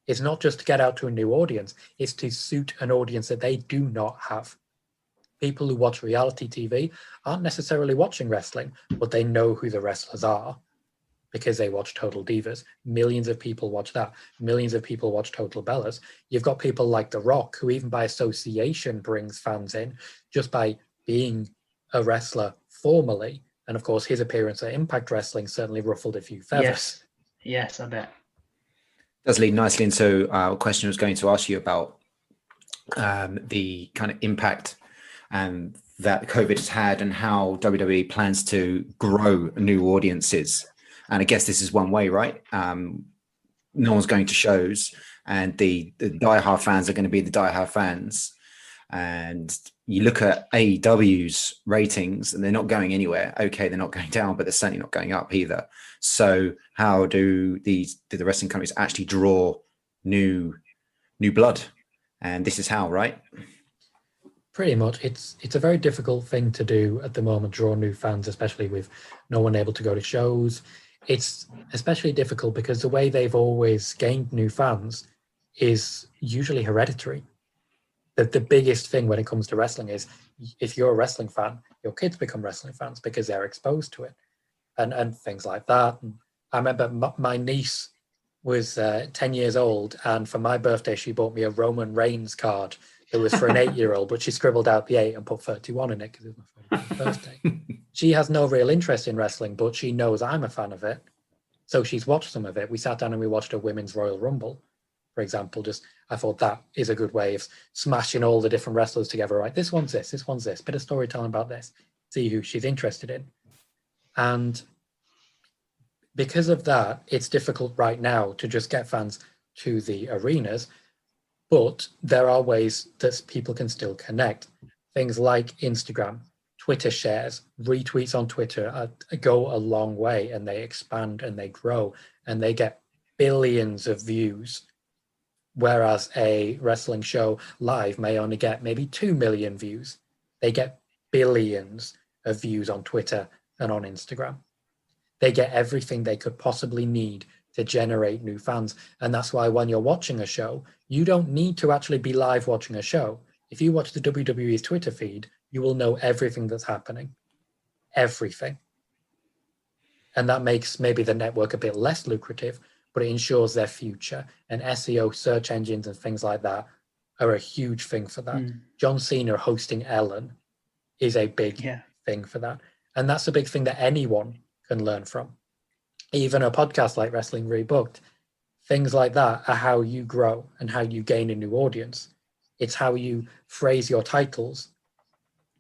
It's not just to get out to a new audience, it's to suit an audience that they do not have. People who watch reality TV aren't necessarily watching wrestling, but they know who the wrestlers are because they watch Total Divas. Millions of people watch that. Millions of people watch Total Bellas. You've got people like The Rock, who even by association brings fans in just by being a wrestler formally. And of course, his appearance at Impact Wrestling certainly ruffled a few feathers. Yes, I bet. Does lead nicely into a question I was going to ask you about the kind of impact that COVID has had, and how WWE plans to grow new audiences. And I guess this is one way, right? No one's going to shows, and the diehard fans are going to be the diehard fans. And you look at AEW's ratings and they're not going anywhere. Okay, they're not going down, but they're certainly not going up either. So how do the wrestling companies actually draw new blood? And this is how, right? Pretty much. It's a very difficult thing to do at the moment, draw new fans, especially with no one able to go to shows. It's especially difficult because the way they've always gained new fans is usually hereditary. The biggest thing when it comes to wrestling is if you're a wrestling fan, your kids become wrestling fans because they're exposed to it and things like that. And I remember my niece was 10 years old, and for my birthday, she bought me a Roman Reigns card. It was for an 8-year-old, but she scribbled out the 8 and put 31 in it because it was my 40th birthday. She has no real interest in wrestling, but she knows I'm a fan of it. So she's watched some of it. We sat down and we watched a women's Royal Rumble, for example. I thought that is a good way of smashing all the different wrestlers together, right? This one's this one's this, bit of storytelling about this, see who she's interested in. And because of that, it's difficult right now to just get fans to the arenas, but there are ways that people can still connect. Things like Instagram, Twitter shares, retweets on Twitter go a long way, and they expand and they grow and they get billions of views. Whereas a wrestling show live may only get maybe 2 million views. They get billions of views on Twitter and on Instagram. They get everything they could possibly need to generate new fans. And that's why when you're watching a show, you don't need to actually be live watching a show. If you watch the WWE's Twitter feed, you will know everything that's happening. Everything. And that makes maybe the network a bit less lucrative, but it ensures their future. And SEO, search engines and things like that are a huge thing for that. John Cena hosting Ellen is a big thing for that. And that's a big thing that anyone can learn from. Even a podcast like Wrestling Rebooked, things like that are how you grow and how you gain a new audience. It's how you phrase your titles,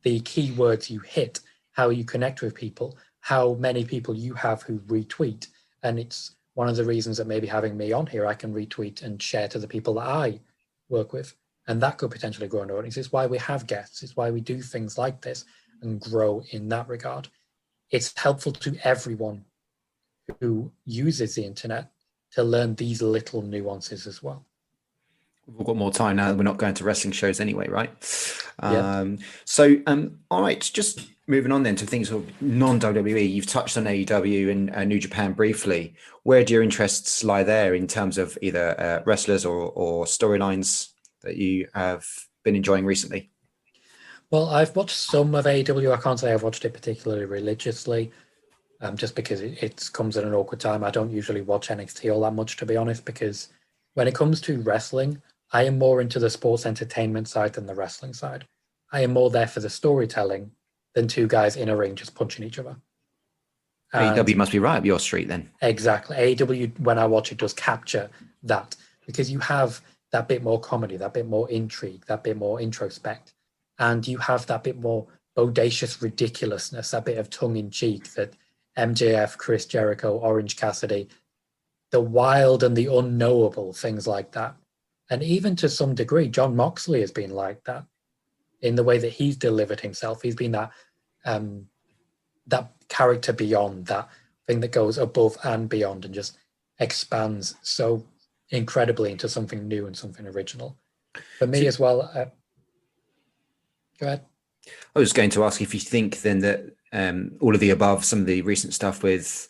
the keywords you hit, how you connect with people, how many people you have who retweet. And it's one of the reasons that maybe having me on here, I can retweet and share to the people that I work with. And that could potentially grow an audience. It's why we have guests. It's why we do things like this and grow in that regard. It's helpful to everyone who uses the internet to learn these little nuances as well. We've got more time now that we're not going to wrestling shows anyway, right? Yeah. All right, just moving on then to things of non-WWE. You've touched on AEW and New Japan briefly. Where do your interests lie there in terms of either wrestlers or storylines that you have been enjoying recently? Well, I've watched some of AEW. I can't say I've watched it particularly religiously, just because it comes at an awkward time. I don't usually watch NXT all that much, to be honest, because when it comes to wrestling, I am more into the sports entertainment side than the wrestling side. I am more there for the storytelling than two guys in a ring just punching each other. AEW must be right up your street then. Exactly. AEW, when I watch it, does capture that because you have that bit more comedy, that bit more intrigue, that bit more introspect. And you have that bit more bodacious ridiculousness, that bit of tongue-in-cheek that MJF, Chris Jericho, Orange Cassidy, the wild and the unknowable, things like that. And even to some degree, John Moxley has been like that in the way that he's delivered himself. He's been that that character beyond, that thing that goes above and beyond and just expands so incredibly into something new and something original. For me as well... Go ahead. I was going to ask if you think then that all of the above, some of the recent stuff with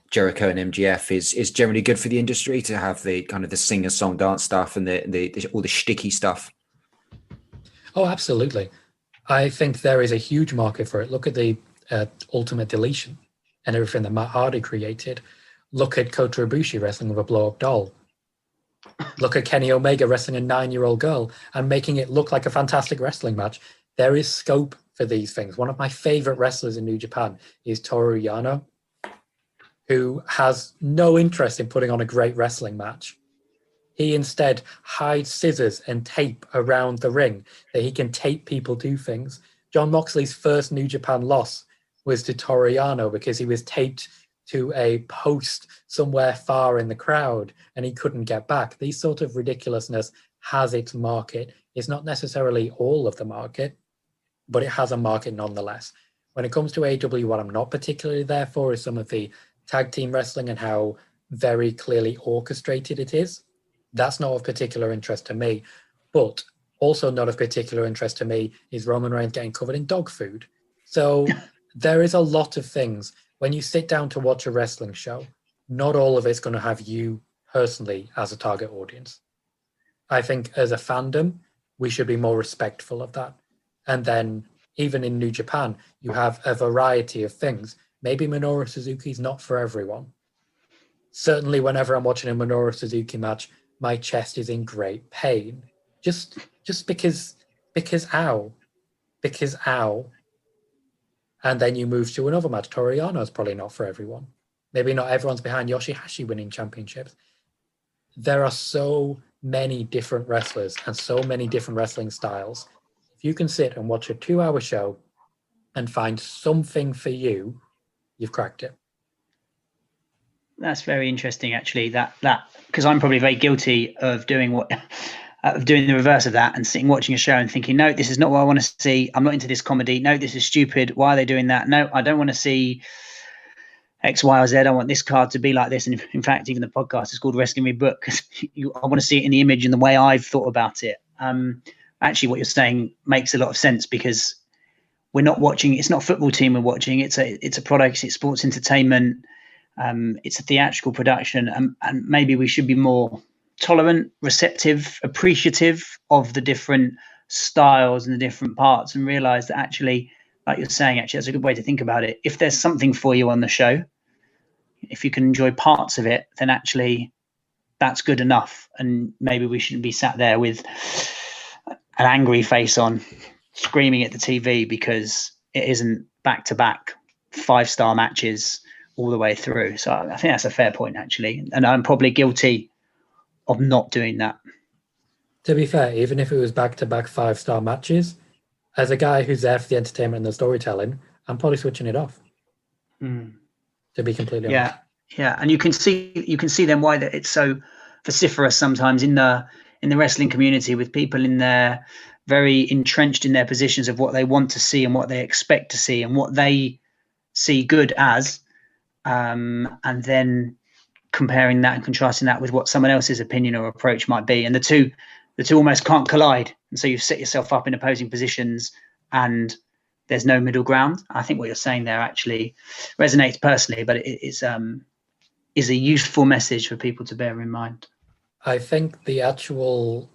Jericho and MGF is generally good for the industry to have the kind of the singer song dance stuff and the all the shticky stuff. Oh, absolutely. I think there is a huge market for it. Look at the Ultimate Deletion and everything that Matt Hardy created. Look at Kota Ibushi wrestling with a blow-up doll. Look at Kenny Omega wrestling a 9-year-old girl and making it look like a fantastic wrestling match. There is scope for these things. One of my favorite wrestlers in New Japan is Toru Yano, who has no interest in putting on a great wrestling match. He instead hides scissors and tape around the ring that he can tape people to things. John Moxley's first New Japan loss was to Toru Yano because he was taped to a post somewhere far in the crowd and he couldn't get back. These sort of ridiculousness has its market. It's not necessarily all of the market, but it has a market nonetheless. When it comes to AEW, what I'm not particularly there for is some of the tag team wrestling and how very clearly orchestrated it is. That's not of particular interest to me. But also not of particular interest to me is Roman Reigns getting covered in dog food. So there is a lot of things. When you sit down to watch a wrestling show, not all of it's going to have you personally as a target audience. I think as a fandom, we should be more respectful of that. And then even in New Japan, you have a variety of things. Maybe Minoru Suzuki's not for everyone. Certainly whenever I'm watching a Minoru Suzuki match, my chest is in great pain. Just because ow. And then you move to another match. Toru Yano's probably not for everyone. Maybe not everyone's behind Yoshihashi winning championships. There are so many different wrestlers and so many different wrestling styles. If you can sit and watch a 2-hour show and find something for you, you've cracked it. That's very interesting, actually. That because I'm probably very guilty of doing the reverse of that and sitting watching a show and thinking, no, this is not what I want to see. I'm not into this comedy. No, this is stupid. Why are they doing that? No, I don't want to see X, Y, or Z. I want this card to be like this. And in fact, even the podcast is called Wrestling Rebooked because I want to see it in the image and the way I've thought about it. Actually, what you're saying makes a lot of sense because we're not watching. It's not a football team we're watching. It's a product. It's sports entertainment. It's a theatrical production, and maybe we should be more tolerant, receptive, appreciative of the different styles and the different parts, and realize that actually, like you're saying, actually, that's a good way to think about it. If there's something for you on the show, if you can enjoy parts of it, then actually that's good enough. And maybe we shouldn't be sat there with an angry face on, screaming at the TV because it isn't back-to-back 5-star matches all the way through. So I think that's a fair point, actually. And I'm probably guilty of not doing that. To be fair, even if it was back-to-back 5-star matches, as a guy who's there for the entertainment and the storytelling, I'm probably switching it off. To be completely honest. Yeah. And you can see then why that it's so vociferous sometimes in the wrestling community, with people in there very entrenched in their positions of what they want to see and what they expect to see and what they see good as. And then comparing that and contrasting that with what someone else's opinion or approach might be, and the two almost can't collide, and so you set yourself up in opposing positions and there's no middle ground. I think what you're saying there actually resonates personally, but it is a useful message for people to bear in mind. I think the actual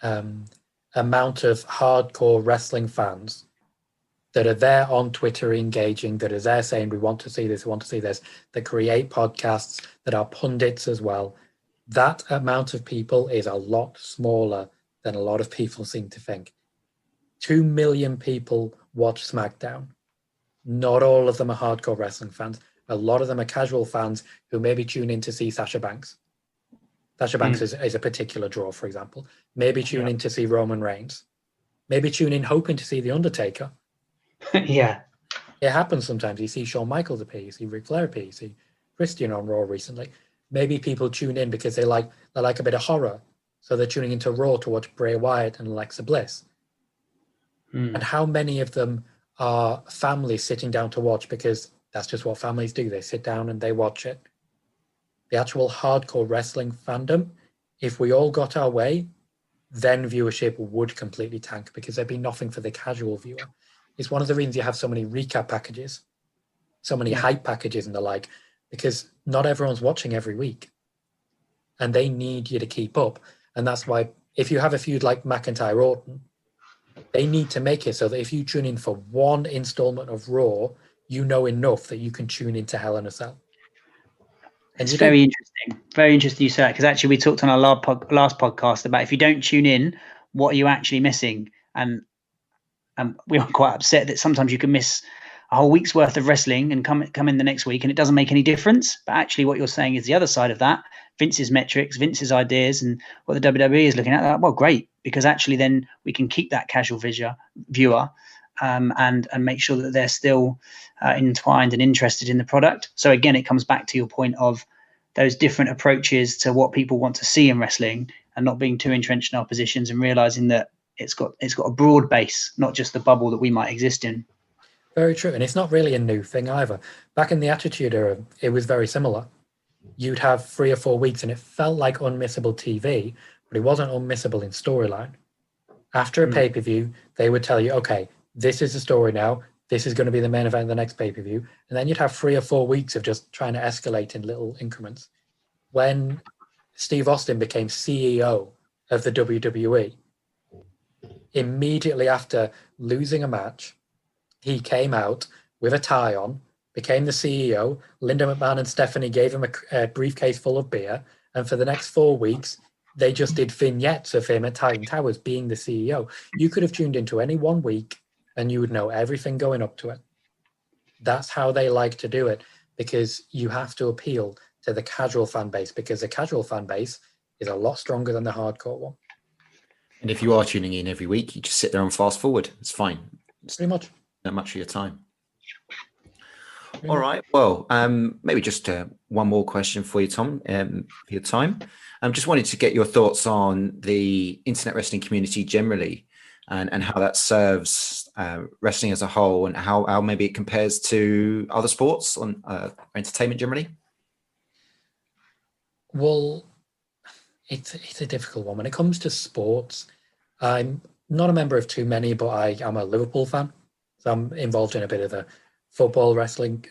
amount of hardcore wrestling fans that are there on Twitter engaging, that are there saying, we want to see this, we want to see this, that create podcasts, that are pundits as well, that amount of people is a lot smaller than a lot of people seem to think. 2 million people watch SmackDown. Not all of them are hardcore wrestling fans. A lot of them are casual fans who maybe tune in to see Sasha Banks. Sasha Banks is a particular draw, for example. Maybe tune in to see Roman Reigns. Maybe tune in hoping to see The Undertaker. Yeah. It happens sometimes. You see Shawn Michaels appear, you see Ric Flair appear, you see Christian on Raw recently. Maybe people tune in because they like a bit of horror. So they're tuning into Raw to watch Bray Wyatt and Alexa Bliss. And how many of them are families sitting down to watch because that's just what families do. They sit down and they watch it. The actual hardcore wrestling fandom, if we all got our way, then viewership would completely tank because there'd be nothing for the casual viewer. It's one of the reasons you have so many recap packages, so many hype packages and the like, because not everyone's watching every week and they need you to keep up. And that's why if you have a feud like McIntyre Orton, they need to make it so that if you tune in for one installment of Raw, you know enough that you can tune into Hell in a Cell. And it's very interesting. Very interesting you say that, because actually we talked on our last podcast about if you don't tune in, what are you actually missing? And we were quite upset that sometimes you can miss a whole week's worth of wrestling and come in the next week and it doesn't make any difference. But actually what you're saying is the other side of that, Vince's metrics, Vince's ideas, and what the WWE is looking at. Well, great, because actually then we can keep that casual viewer and make sure that they're still entwined and interested in the product. So again, it comes back to your point of those different approaches to what people want to see in wrestling, and not being too entrenched in our positions, and realizing that it's got a broad base, not just the bubble that we might exist in. Very true. And it's not really a new thing either. Back in the Attitude Era, it was very similar. You'd have 3 or 4 weeks and it felt like unmissable TV, but it wasn't unmissable in storyline. After a pay-per-view, they would tell you, okay, this is the story now. This is going to be the main event of the next pay-per-view. And then you'd have 3 or 4 weeks of just trying to escalate in little increments. When Steve Austin became CEO of the WWE, immediately after losing a match, he came out with a tie on, became the CEO. Linda McMahon and Stephanie gave him a briefcase full of beer. And for the next 4 weeks, they just did vignettes of him at Titan Towers being the CEO. You could have tuned into any 1 week and you would know everything going up to it. That's how they like to do it, because you have to appeal to the casual fan base, because the casual fan base is a lot stronger than the hardcore one. And if you are tuning in every week, you just sit there and fast forward. It's fine. It's Pretty much. not much of your time. All right. Well, maybe just one more question for you, Tom, for your time. I just wanted to get your thoughts on the internet wrestling community generally, and how that serves wrestling as a whole, and how maybe it compares to other sports on entertainment generally. Well, it's a difficult one. When it comes to sports, I'm not a member of too many, but I am a Liverpool fan. So I'm involved in a bit of the football wrestling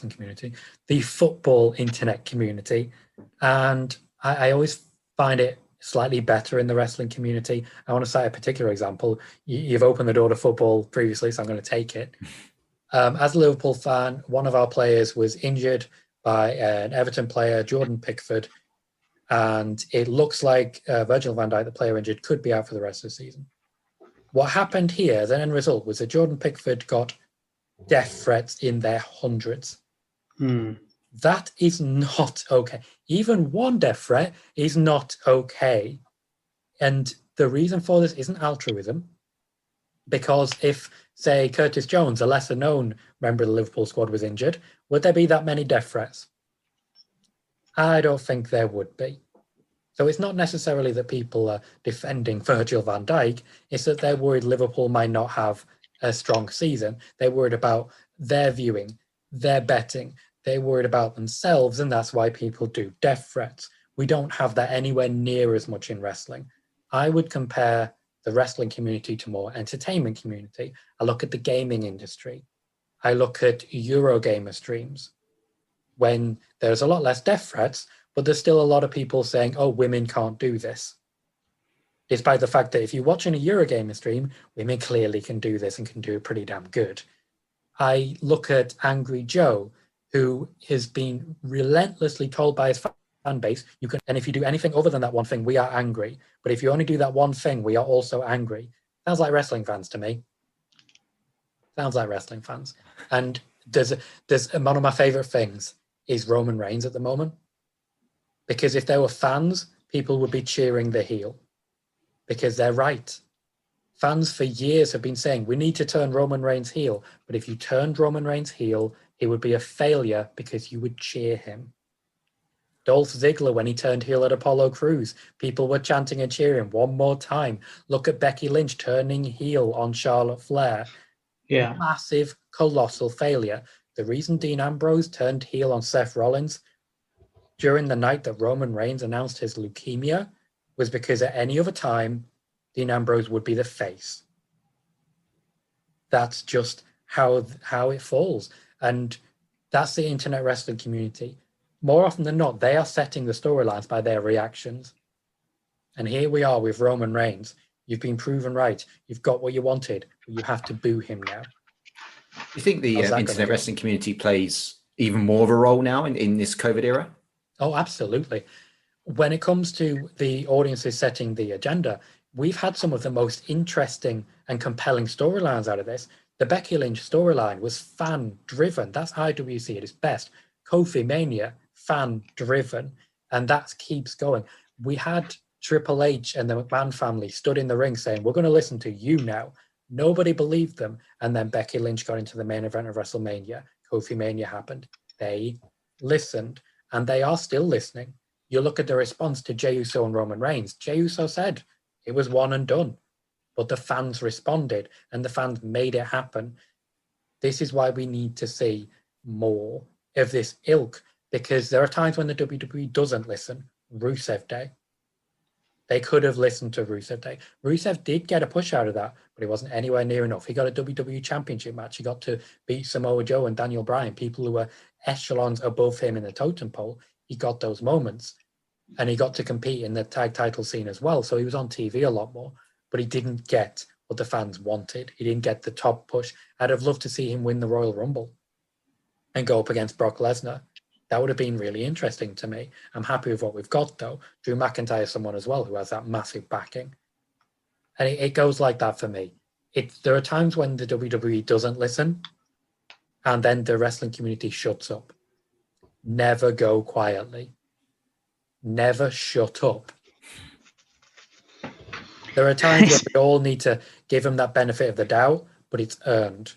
community, the football internet community. And I always find it slightly better in the wrestling community. I want to cite a particular example. You've opened the door to football previously, so I'm going to take it. As a Liverpool fan, one of our players was injured by an Everton player, Jordan Pickford, and it looks like Virgil van Dijk, the player injured, could be out for the rest of the season. What happened here, the end result, was that Jordan Pickford got death threats in their hundreds. That is not okay. Even one death threat is not okay. And the reason for this isn't altruism, because if, say, Curtis Jones, a lesser known member of the Liverpool squad, was injured, would there be that many death threats? I don't think there would be. So it's not necessarily that people are defending Virgil van Dijk, it's that they're worried Liverpool might not have a strong season. They're worried about their viewing, their betting, they're worried about themselves, and that's why people do death threats. We don't have that anywhere near as much in wrestling. I would compare the wrestling community to more entertainment community. I look at the gaming industry. I look at Eurogamer streams, when there's a lot less death threats, but there's still a lot of people saying, oh, women can't do this. Despite the fact that if you're watching a Eurogamer stream, women clearly can do this and can do it pretty damn good. I look at Angry Joe, who has been relentlessly told by his fan base, and if you do anything other than that one thing, we are angry. But if you only do that one thing, we are also angry. Sounds like wrestling fans to me. Sounds like wrestling fans. And there's one of my favorite things is Roman Reigns at the moment. Because if there were fans, people would be cheering the heel. Because they're right. Fans for years have been saying, we need to turn Roman Reigns heel. But if you turned Roman Reigns heel, it would be a failure because you would cheer him. Dolph Ziggler, when he turned heel at Apollo Crews, people were chanting and cheering one more time. Look at Becky Lynch turning heel on Charlotte Flair. Yeah. Massive, colossal failure. The reason Dean Ambrose turned heel on Seth Rollins during the night that Roman Reigns announced his leukemia was because at any other time, Dean Ambrose would be the face. That's just how it falls. And that's the internet wrestling community. More often than not, they are setting the storylines by their reactions. And here we are with Roman Reigns. You've been proven right. You've got what you wanted, but you have to boo him now. Do you think the internet wrestling community plays even more of a role now in this COVID era? Oh, absolutely. When it comes to the audiences setting the agenda, we've had some of the most interesting and compelling storylines out of this. The Becky Lynch storyline was fan-driven. That's IWC at its best. Kofi Mania, fan-driven. And that keeps going. We had Triple H and the McMahon family stood in the ring saying, we're going to listen to you now. Nobody believed them. And then Becky Lynch got into the main event of WrestleMania. Kofi Mania happened. They listened. And they are still listening. You look at the response to Jey Uso and Roman Reigns. Jey Uso said it was one and done, but the fans responded and the fans made it happen. This is why we need to see more of this ilk, because there are times when the WWE doesn't listen. Rusev Day. They could have listened to Rusev Day. Rusev did get a push out of that, but it wasn't anywhere near enough. He got a WWE Championship match. He got to beat Samoa Joe and Daniel Bryan, people who were echelons above him in the totem pole. He got those moments, and he got to compete in the tag title scene as well. So he was on TV a lot more, but he didn't get what the fans wanted. He didn't get the top push. I'd have loved to see him win the Royal Rumble and go up against Brock Lesnar. That would have been really interesting to me. I'm happy with what we've got, though. Drew McIntyre is someone as well who has that massive backing. And it goes like that for me. There are times when the WWE doesn't listen, and then the wrestling community shuts up. Never go quietly. Never shut up. There are times where we all need to give them that benefit of the doubt, but it's earned.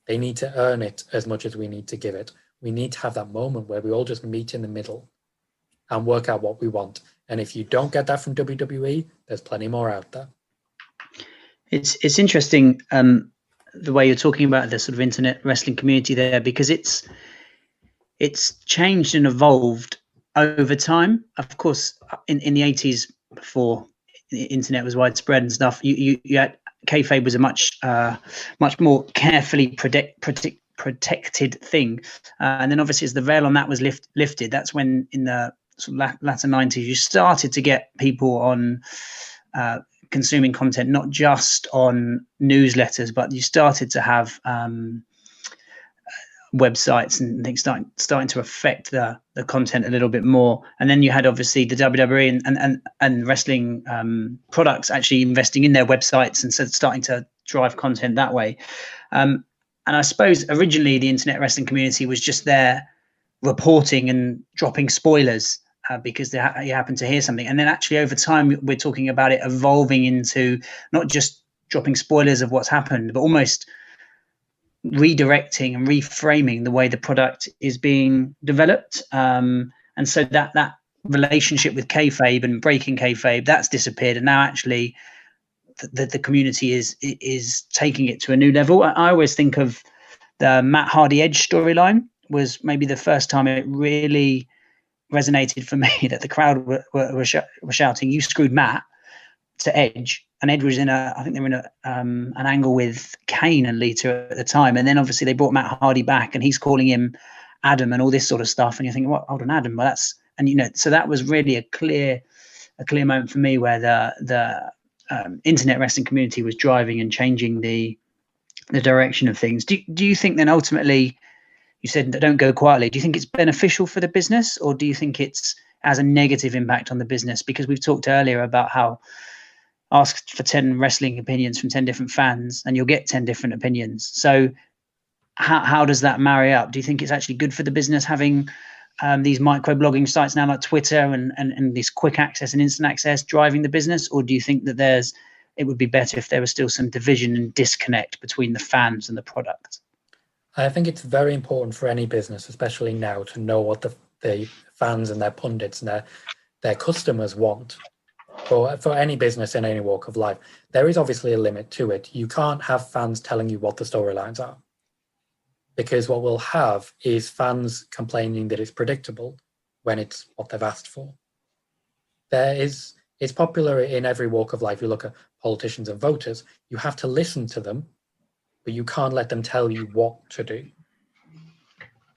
They need to earn it as much as we need to give it. We need to have that moment where we all just meet in the middle and work out what we want. And if you don't get that from WWE, there's plenty more out there. It's interesting the way you're talking about the sort of internet wrestling community there, because it's changed and evolved over time. Of course, in the 80s, before the internet was widespread and stuff, you had kayfabe was a much more carefully protected thing, and then obviously as the veil on that was lifted, that's when in the sort of latter 90s you started to get people on consuming content, not just on newsletters, but you started to have websites and things starting to affect the content a little bit more. And then you had obviously the WWE and wrestling products actually investing in their websites and so starting to drive content that way. And I suppose originally the internet wrestling community was just there reporting and dropping spoilers because you happen to hear something. And then actually over time, we're talking about it evolving into not just dropping spoilers of what's happened, but almost redirecting and reframing the way the product is being developed. And so that relationship with kayfabe and breaking kayfabe, that's disappeared. And now actually the community is taking it to a new level. I always think of the Matt Hardy Edge storyline was maybe the first time it really resonated for me, that the crowd were shouting, "You screwed Matt," to Edge, and Edge was I think they were in an angle with Kane and Lita at the time, and then obviously they brought Matt Hardy back, and he's calling him Adam and all this sort of stuff, and you're thinking, "What? Hold on, Adam?" Well, that's, and so that was really a clear moment for me where the internet wrestling community was driving and changing the direction of things. Do you think then ultimately, you said don't go quietly, do you think it's beneficial for the business, or do you think it's has a negative impact on the business? Because we've talked earlier about how ask for 10 wrestling opinions from 10 different fans and you'll get 10 different opinions. So how does that marry up? Do you think it's actually good for the business having these micro blogging sites now like Twitter and this quick access and instant access driving the business? Or do you think that it would be better if there was still some division and disconnect between the fans and the product? I think it's very important for any business, especially now, to know what the fans and their pundits and their customers want. For any business in any walk of life, there is obviously a limit to it. You can't have fans telling you what the storylines are, because what we'll have is fans complaining that it's predictable when it's what they've asked for. It's popular in every walk of life. You look at politicians and voters, you have to listen to them, but you can't let them tell you what to do.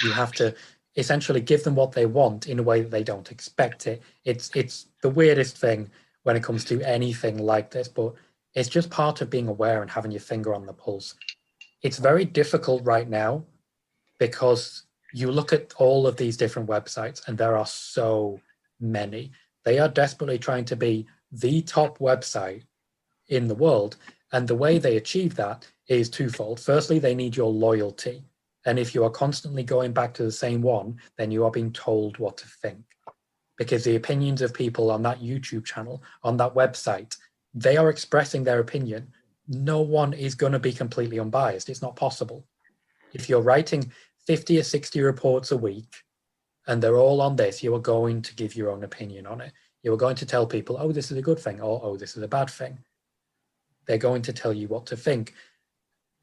You have to essentially give them what they want in a way that they don't expect it. It's the weirdest thing when it comes to anything like this, but it's just part of being aware and having your finger on the pulse. It's very difficult right now because you look at all of these different websites and there are so many. They are desperately trying to be the top website in the world. And the way they achieve that is twofold. Firstly, they need your loyalty. And if you are constantly going back to the same one, then you are being told what to think. Because the opinions of people on that YouTube channel, on that website, they are expressing their opinion. No one is going to be completely unbiased. It's not possible. If you're writing 50 or 60 reports a week, and they're all on this, you are going to give your own opinion on it. You are going to tell people, oh, this is a good thing, or oh, this is a bad thing. They're going to tell you what to think.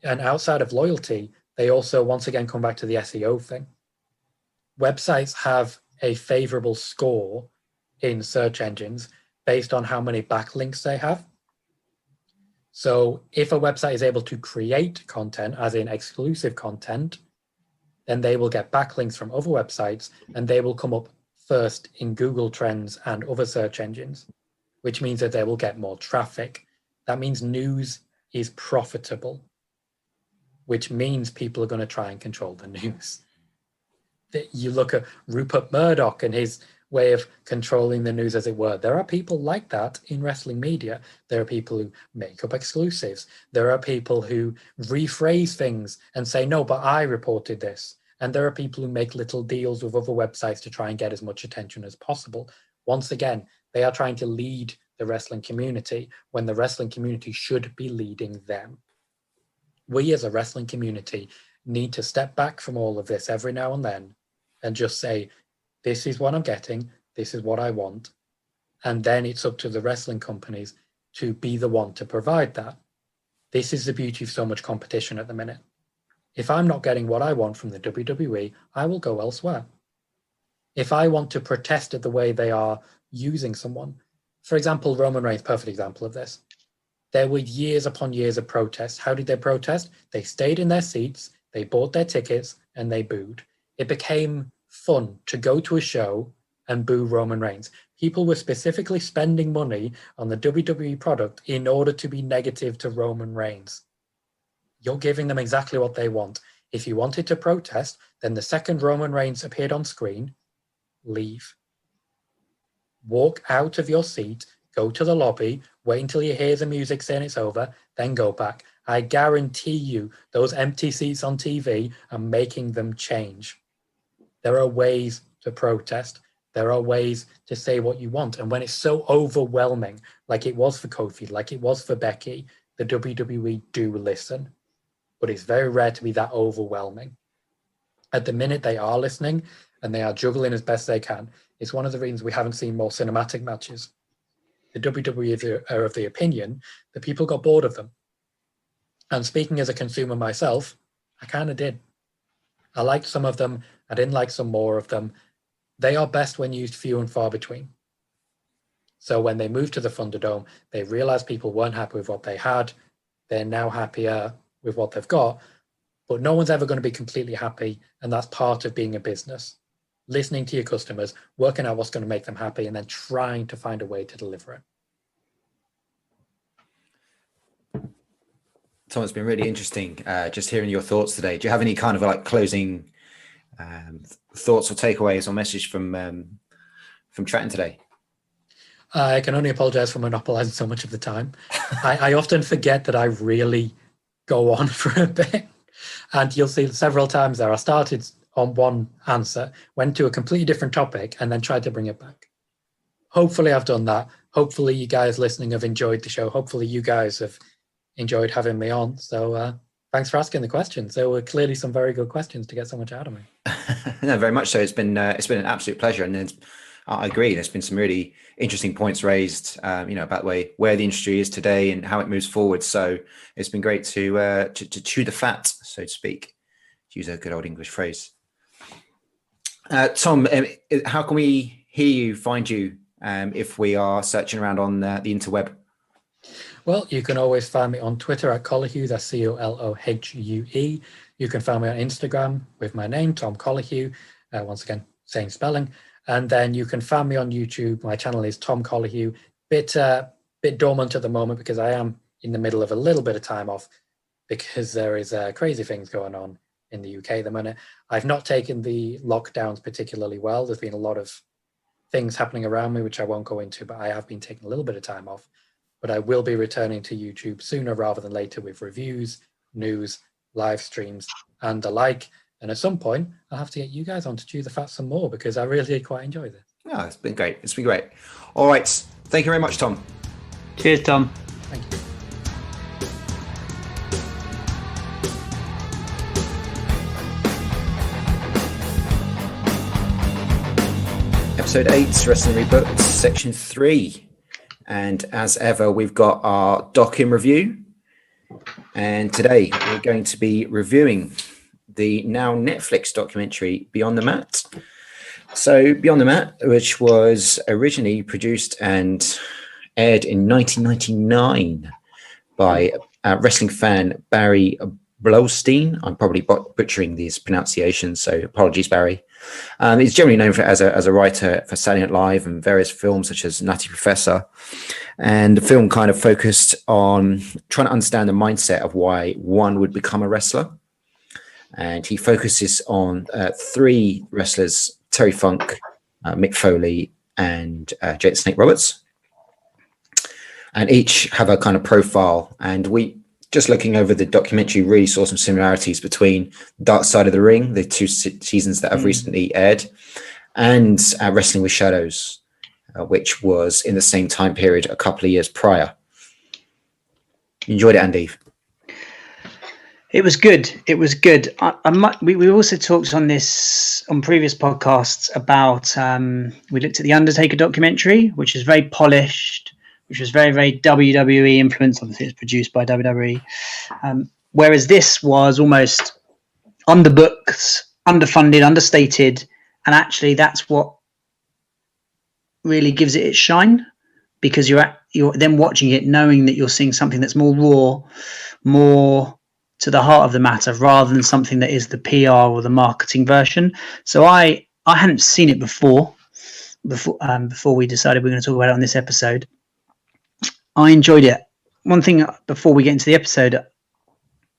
And outside of loyalty, they also once again come back to the SEO thing. Websites have a favorable score in search engines based on how many backlinks they have. So if a website is able to create content, as in exclusive content, then they will get backlinks from other websites and they will come up first in Google Trends and other search engines, which means that they will get more traffic. That means news is profitable, which means people are going to try and control the news. You look at Rupert Murdoch and his way of controlling the news, as it were. There are people like that in wrestling media. There are people who make up exclusives. There are people who rephrase things and say, no, but I reported this. And there are people who make little deals with other websites to try and get as much attention as possible. Once again, they are trying to lead the wrestling community when the wrestling community should be leading them. We as a wrestling community need to step back from all of this every now and then and just say, this is what I'm getting, this is what I want. And then it's up to the wrestling companies to be the one to provide that. This is the beauty of so much competition at the minute. If I'm not getting what I want from the WWE, I will go elsewhere. If I want to protest at the way they are using someone, for example, Roman Reigns, perfect example of this. There were years upon years of protests. How did they protest? They stayed in their seats, they bought their tickets, and they booed. It became fun to go to a show and boo Roman Reigns. People were specifically spending money on the WWE product in order to be negative to Roman Reigns. You're giving them exactly what they want. If you wanted to protest, then the second Roman Reigns appeared on screen, leave. Walk out of your seat, go to the lobby, wait until you hear the music saying it's over, then go back. I guarantee you those empty seats on TV are making them change. There are ways to protest. There are ways to say what you want. And when it's so overwhelming, like it was for Kofi, like it was for Becky, the WWE do listen. But it's very rare to be that overwhelming. At the minute, they are listening and they are juggling as best they can. It's one of the reasons we haven't seen more cinematic matches. The WWE are of the opinion that people got bored of them. And speaking as a consumer myself, I kind of did. I liked some of them. I didn't like some more of them. They are best when used few and far between. So when they moved to the Thunderdome, they realized people weren't happy with what they had. They're now happier with what they've got. But no one's ever going to be completely happy. And that's part of being a business. Listening to your customers, working out what's going to make them happy, and then trying to find a way to deliver it. Tom, it's been really interesting just hearing your thoughts today. Do you have any kind of like closing thoughts or takeaways or message from chatting today? I can only apologize for monopolizing so much of the time. I often forget that I really go on for a bit. And you'll see several times there, I started on one answer, went to a completely different topic, and then tried to bring it back. Hopefully I've done that. Hopefully you guys listening have enjoyed the show. Hopefully you guys have enjoyed having me on. So thanks for asking the questions. There were clearly some very good questions to get so much out of me. No, very much so. It's been an absolute pleasure. And I agree. There's been some really interesting points raised, about where the industry is today and how it moves forward. So it's been great to chew the fat, so to speak, to use a good old English phrase. Tom, how can we hear you, find you, if we are searching around on the interweb? Well, you can always find me on Twitter at Colohue, that's Colohue. You can find me on Instagram with my name, Tom Colohue, once again, same spelling. And then you can find me on YouTube. My channel is Tom Colohue. Bit dormant at the moment because I am in the middle of a little bit of time off because there is crazy things going on in the UK at the minute. I've not taken the lockdowns particularly well. There's been a lot of things happening around me, which I won't go into, but I have been taking a little bit of time off. But I will be returning to YouTube sooner rather than later with reviews, news, live streams, and the like. And at some point, I'll have to get you guys on to chew the fat some more because I really did quite enjoy this. Yeah, it's been great. It's been great. All right. Thank you very much, Tom. Cheers, Tom. Thank you. episode 8, Wrestling Rebooked, section 3. And as ever, we've got our doc in review. And today we're going to be reviewing the now Netflix documentary Beyond the Mat. So Beyond the Mat, which was originally produced and aired in 1999 by wrestling fan Barry Blaustein. I'm probably butchering these pronunciations, so apologies, Barry. He's generally known as a writer for Saturday Night Live and various films such as Nutty Professor. And the film kind of focused on trying to understand the mindset of why one would become a wrestler. And he focuses on 3 wrestlers, Terry Funk, Mick Foley, and Jake the Snake Roberts. And each have a kind of profile. And we, just looking over the documentary, really saw some similarities between Dark Side of the Ring, the 2 seasons that have recently aired, and Wrestling with Shadows, which was in the same time period a couple of years prior. You enjoyed it, Andeve? It was good. It was good. We also talked on this on previous podcasts about we looked at the Undertaker documentary, which is very polished, which was very, very WWE influenced. Obviously, it's produced by WWE. Whereas this was almost underbooked, underfunded, understated. And actually, that's what really gives it its shine, because you're then watching it knowing that you're seeing something that's more raw, more to the heart of the matter, rather than something that is the PR or the marketing version. So I hadn't seen it before we decided we were going to talk about it on this episode. I enjoyed it. One thing before we get into the episode,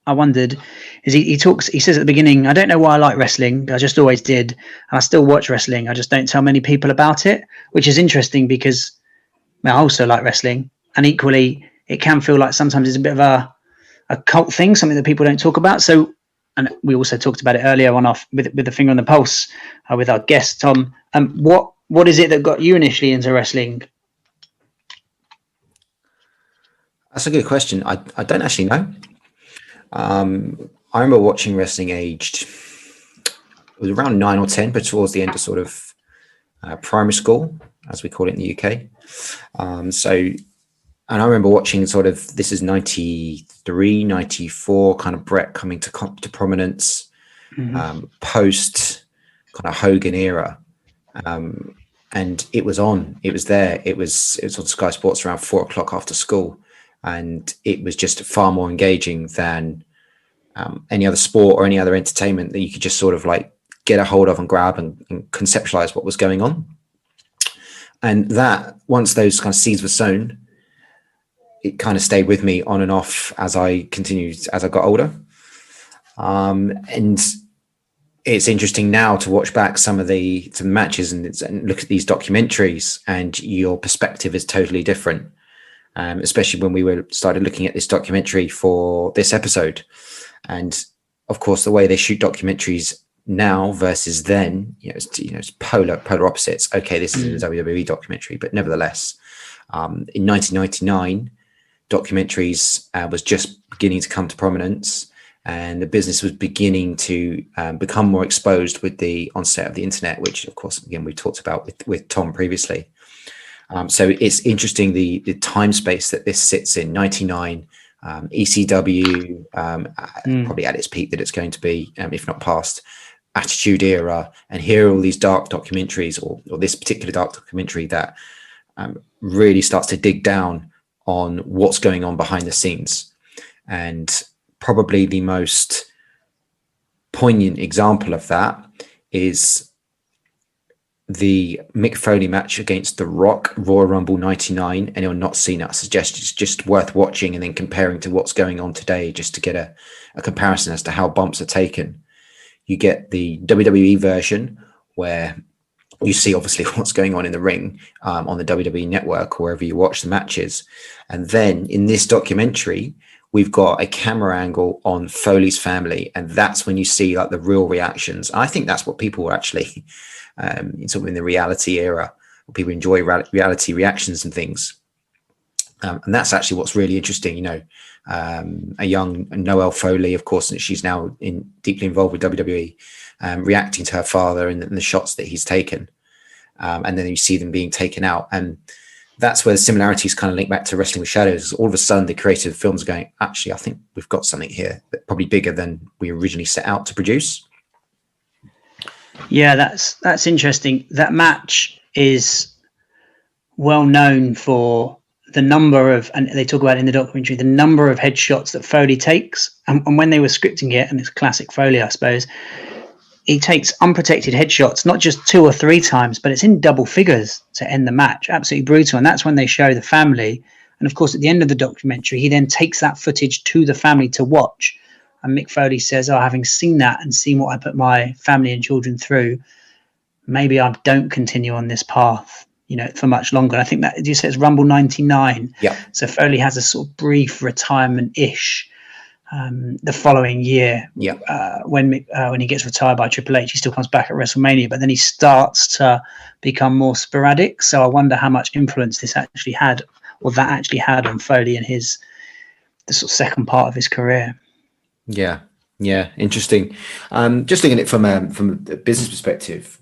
I wondered is he says at the beginning, I don't know why I like wrestling. I just always did. And I still watch wrestling. I just don't tell many people about it, which is interesting because I also like wrestling. And equally, it can feel like sometimes it's a bit of a cult thing, something that people don't talk about. So, and we also talked about it earlier on off with the finger on the pulse with our guest, Tom. What is it that got you initially into wrestling? That's a good question. I don't actually know. I remember watching wrestling aged, it was around 9 or 10, but towards the end of sort of primary school, as we call it in the UK. And I remember watching sort of, this is 93, 94, kind of Brett coming to prominence, post kind of Hogan era. And it was on, it was there. It was on Sky Sports around 4 o'clock after school. And it was just far more engaging than any other sport or any other entertainment that you could just sort of like get a hold of and grab and conceptualize what was going on. And that, once those kind of seeds were sown, it kind of stayed with me on and off as I got older. And it's interesting now to watch back some of the matches and look at these documentaries, and your perspective is totally different. Especially when we started looking at this documentary for this episode. And of course, the way they shoot documentaries now versus then, it's polar opposites. Okay, this is a WWE documentary, but nevertheless, in 1999, documentaries was just beginning to come to prominence, and the business was beginning to become more exposed with the onset of the internet, which, of course, again, we talked about with Tom previously. So it's interesting the time space that this sits in. 99, ECW, probably at its peak that it's going to be, if not past, Attitude Era, and here are all these dark documentaries, or this particular dark documentary that really starts to dig down on what's going on behind the scenes. And probably the most poignant example of that is the Mick Foley match against The Rock, Royal Rumble 99. Anyone not seen it, I suggest it's just worth watching and then comparing to what's going on today, just to get a comparison as to how bumps are taken. You get the WWE version where you see obviously what's going on in the ring on the WWE network or wherever you watch the matches. And then in this documentary, we've got a camera angle on Foley's family. And that's when you see like the real reactions. I think that's what people were actually sort of in the reality era, people enjoy reality reactions and things. And that's actually what's really interesting. A young Noelle Foley, of course, and she's now deeply involved with WWE, reacting to her father and the shots that he's taken. and then you see them being taken out. And that's where the similarities kind of link back to Wrestling with Shadows. All of a sudden, the creative films are going, actually, I think we've got something here that probably bigger than we originally set out to produce. Yeah, that's interesting. That match is well known for the number of, and they talk about it in the documentary, the number of headshots that Foley takes. And when they were scripting it, and it's classic Foley, I suppose, he takes unprotected headshots, not just 2 or 3 times, but it's in double figures to end the match. Absolutely brutal. And that's when they show the family. And of course, at the end of the documentary, he then takes that footage to the family to watch. And Mick Foley says, having seen that and seen what I put my family and children through, maybe I don't continue on this path, for much longer. And I think that you said it's Rumble 99. Yeah. So Foley has a sort of brief retirement-ish the following year. Yeah. When he gets retired by Triple H, he still comes back at WrestleMania, but then he starts to become more sporadic. So I wonder how much influence this actually had, or that actually had, on Foley and the sort of second part of his career. Yeah, interesting. Just looking at it from a business perspective,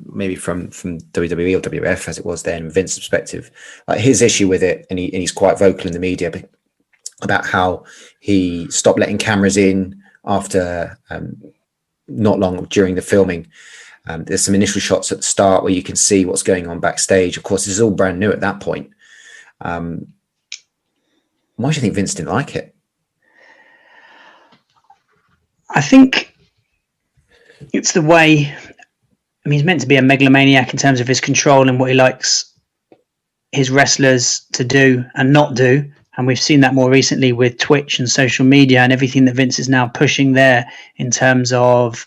maybe from WWE or WWF as it was then, Vince's perspective, his issue with it, and he's quite vocal in the media about how he stopped letting cameras in after not long during the filming. There's some initial shots at the start where you can see what's going on backstage. Of course, this is all brand new at that point. Why do you think Vince didn't like it? I think it's the way, he's meant to be a megalomaniac in terms of his control and what he likes his wrestlers to do and not do. And we've seen that more recently with Twitch and social media and everything that Vince is now pushing there in terms of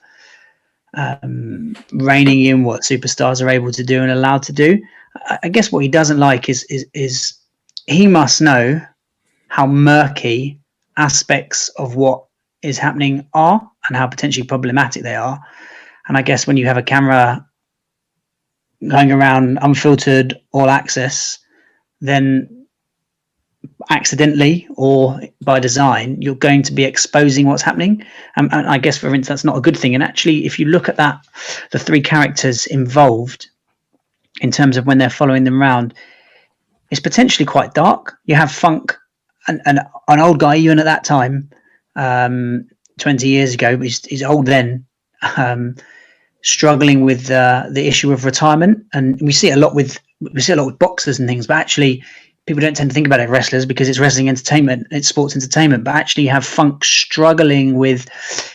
reining in what superstars are able to do and allowed to do. I guess what he doesn't like is he must know how murky aspects of what is happening are and how potentially problematic they are. And I guess when you have a camera going around unfiltered, all access, then accidentally or by design, you're going to be exposing what's happening. And I guess for instance, that's not a good thing. And actually, if you look at that, the 3 characters involved in terms of when they're following them around, it's potentially quite dark. You have Funk, an old guy, even at that time, 20 years ago, but he's old then, struggling with the issue of retirement. And we see it a lot with boxers and things, but actually people don't tend to think about it wrestlers because it's wrestling entertainment, it's sports entertainment. But actually you have Funk struggling with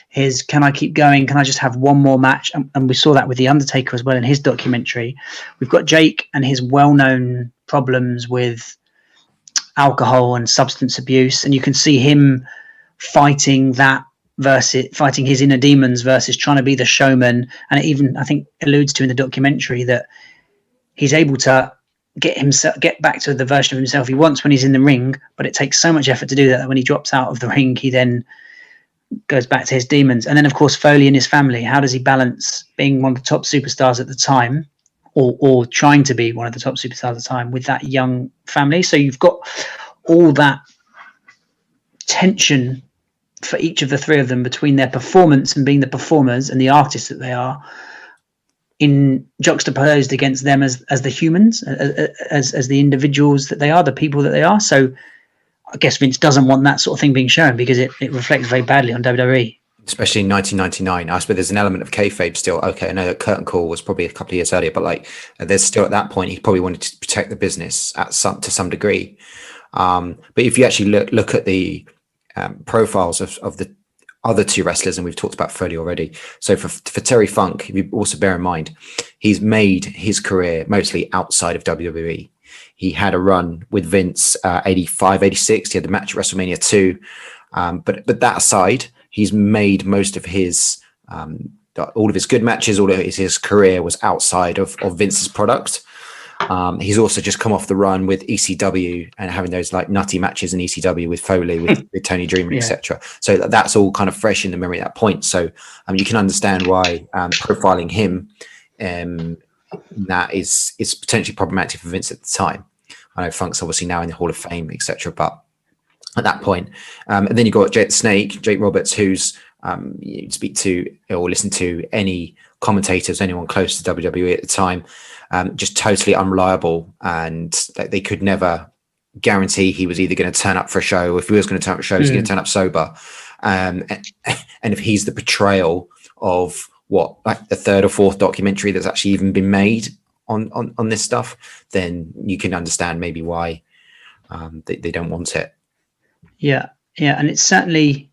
his, can I keep going? Can I just have one more match? And we saw that with The Undertaker as well in his documentary. We've got Jake and his well-known problems with alcohol and substance abuse, and you can see him fighting that versus fighting his inner demons versus trying to be the showman. And it even, I think, alludes to in the documentary that he's able to get back to the version of himself he wants when he's in the ring, but it takes so much effort to do that when he drops out of the ring, he then goes back to his demons. And then of course Foley and his family, how does he balance being one of the top superstars at the time, or trying to be one of the top superstars at the time, with that young family? So you've got all that tension for each of the 3 of them between their performance and being the performers and the artists that they are, in juxtaposed against them as the humans, as the individuals that they are, the people that they are. So I guess Vince doesn't want that sort of thing being shown because it reflects very badly on WWE. Especially in 1999, I suppose there's an element of kayfabe still. Okay, I know that Curtain Call was probably a couple of years earlier, but there's still at that point he probably wanted to protect the business to some degree. But if you actually look at the profiles of the other 2 wrestlers, and we've talked about Foley already. So for Terry Funk, if you also bear in mind, he's made his career mostly outside of WWE. He had a run with Vince, 85, 86. He had the match at WrestleMania 2. But that aside, he's made most of his, all of his good matches, all of his career was outside of Vince's product. He's also just come off the run with ECW and having those nutty matches in ECW with Foley, with Tony Dreamer, etc. So that's all kind of fresh in the memory at that point. So you can understand why profiling him that is potentially problematic for Vince at the time. I know Funk's obviously now in the Hall of Fame, etc. But at that point, and then you've got Jake the Snake, Jake Roberts, who's you speak to or listen to any commentators, anyone close to WWE at the time, just totally unreliable, and they could never guarantee he was either going to turn up for a show, or if he was going to turn up for a show, he's going to turn up sober. And if he's the portrayal of what, like the third or fourth documentary that's actually even been made on this stuff, then you can understand maybe why they don't want it. Yeah, and it's certainly,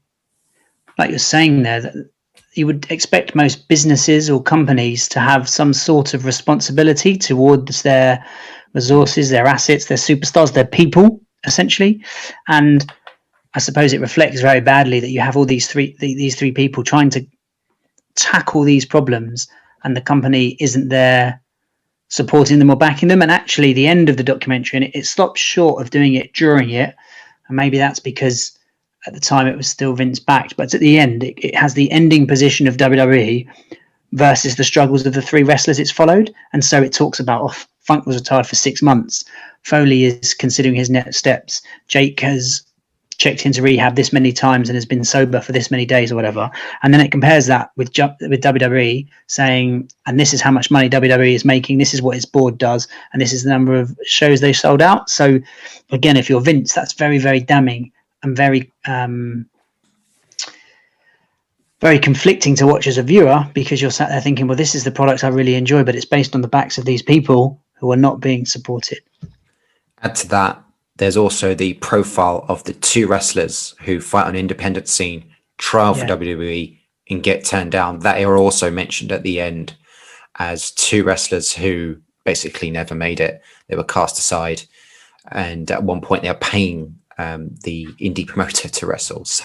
like you're saying there, that you would expect most businesses or companies to have some sort of responsibility towards their resources, their assets, their superstars, their people, essentially. And I suppose it reflects very badly that you have all these three people trying to tackle these problems, and the company isn't there supporting them or backing them. And actually, the end of the documentary, and it stops short of doing it during it, and maybe that's because at the time it was still Vince backed, but at the end it has the ending position of WWE versus the struggles of the three wrestlers it's followed. And so it talks about, Funk was retired for 6 months, Foley is considering his next steps, Jake has checked into rehab this many times and has been sober for this many days or whatever. And then it compares that with WWE, saying, and this is how much money WWE is making, this is what its board does, and this is the number of shows they sold out. So again, if you're Vince, that's very, very damning and very very conflicting to watch as a viewer, because you're sat there thinking, well, this is the product I really enjoy, but it's based on the backs of these people who are not being supported. Add to that, there's also the profile of the two wrestlers who fight on independent scene, trial for WWE, and get turned down. That are also mentioned at the end as two wrestlers who basically never made it. They were cast aside, and at one point they were paying the indie promoter to wrestle. So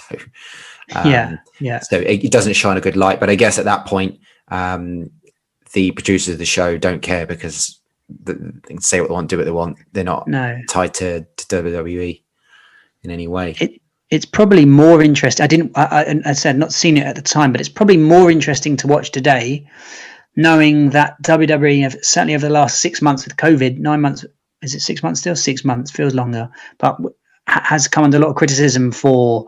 so it doesn't shine a good light. But I guess at that point, the producers of the show don't care, because they can say what they want, do what they want. They're not tied to WWE in any way. It's probably more interesting. I said not seen it at the time, but it's probably more interesting to watch today, knowing that WWE have certainly over the last 6 months with COVID, 9 months, is it 6 months still? 6 months, feels longer, but has come under a lot of criticism for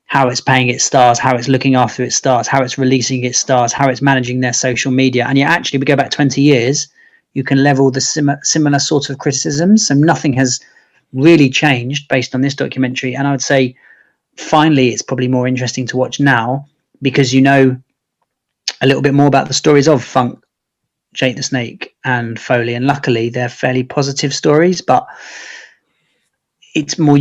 how it's paying its stars, how it's looking after its stars, how it's releasing its stars, how it's managing their social media. And yet actually we go back 20 years, you can level the similar sorts of criticisms. So nothing has really changed based on this documentary. And I would say finally it's probably more interesting to watch now, because you know a little bit more about the stories of Funk, Jake the Snake and Foley. And luckily they're fairly positive stories, but it's more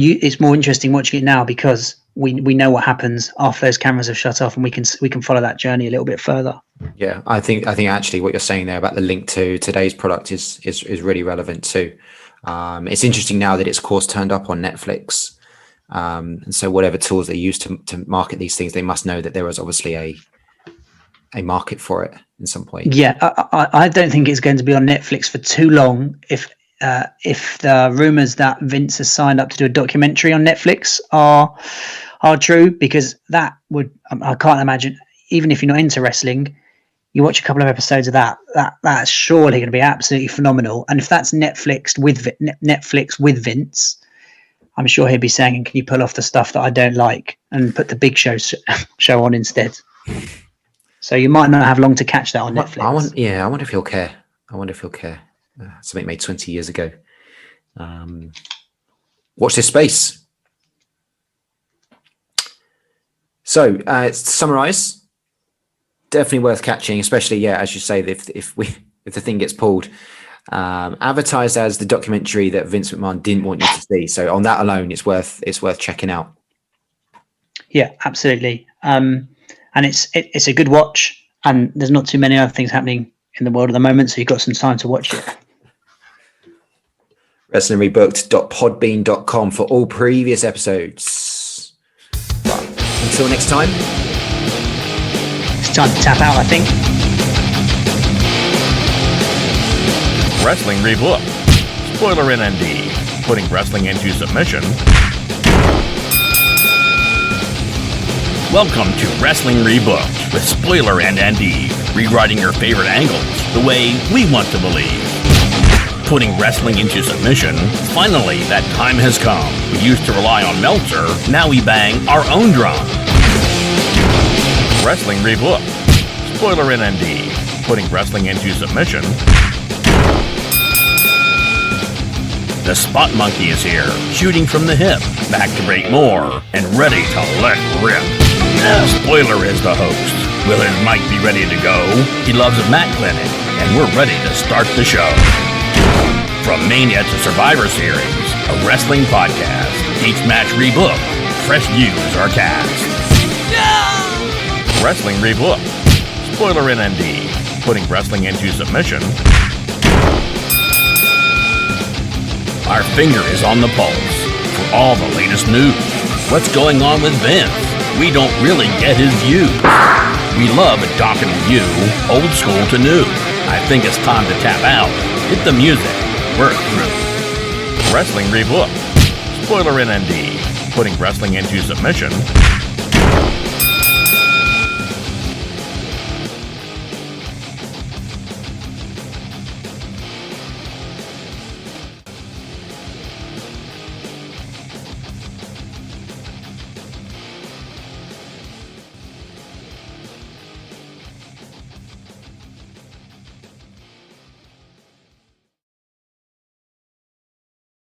interesting watching it now, because we know what happens after those cameras have shut off, and we can follow that journey a little bit further. Yeah, I think actually what you're saying there about the link to today's product is really relevant too. It's interesting now that it's of course turned up on Netflix, and so whatever tools they use to market these things, they must know that there is obviously a market for it in some point. Yeah, I don't think it's going to be on Netflix for too long. If the rumors that Vince has signed up to do a documentary on Netflix are true, because that would, I can't imagine, even if you're not into wrestling, you watch a couple of episodes of that's surely going to be absolutely phenomenal. And if that's Netflix with Vince, I'm sure he'd be saying, can you pull off the stuff that I don't like and put the big show on instead? So you might not have long to catch that on Netflix. I wonder if he'll care. Something made 20 years ago. Watch this space. So to summarize, definitely worth catching, especially as you say, if the thing gets pulled, advertised as the documentary that Vince McMahon didn't want you to see. So on that alone, it's worth checking out. Yeah, absolutely. And it's a good watch, and there's not too many other things happening in the world at the moment, so you've got some time to watch it. WrestlingRebooked.podbean.com for all previous episodes. But until next time, it's time to tap out, I think. Wrestling Rebooked. Spoiler in Andeve. Putting wrestling into submission. Welcome to Wrestling Rebooked with Spoiler and Andeve, rewriting your favorite angles the way we want to believe. Putting wrestling into submission, finally that time has come. We used to rely on Meltzer, now we bang our own drum. Wrestling Rebooked. Spoiler in Andeve. Putting wrestling into submission. The Spot Monkey is here, shooting from the hip, back to break more, and ready to let rip. Spoiler is the host. Will his mic be ready to go? He loves a mat clinic, and we're ready to start the show. From Mania to Survivor Series, a wrestling podcast. Each match rebooked, fresh views are cast. Wrestling Rebooked. Spoiler in Andeve. Putting wrestling into submission. Our finger is on the pulse for all the latest news. What's going on with Vince? We don't really get his views. We love a doc and review, old school to new. I think it's time to tap out. Hit the music. We're through. Wrestling Rebooked. Spoiler in Andeve. Putting wrestling into submission.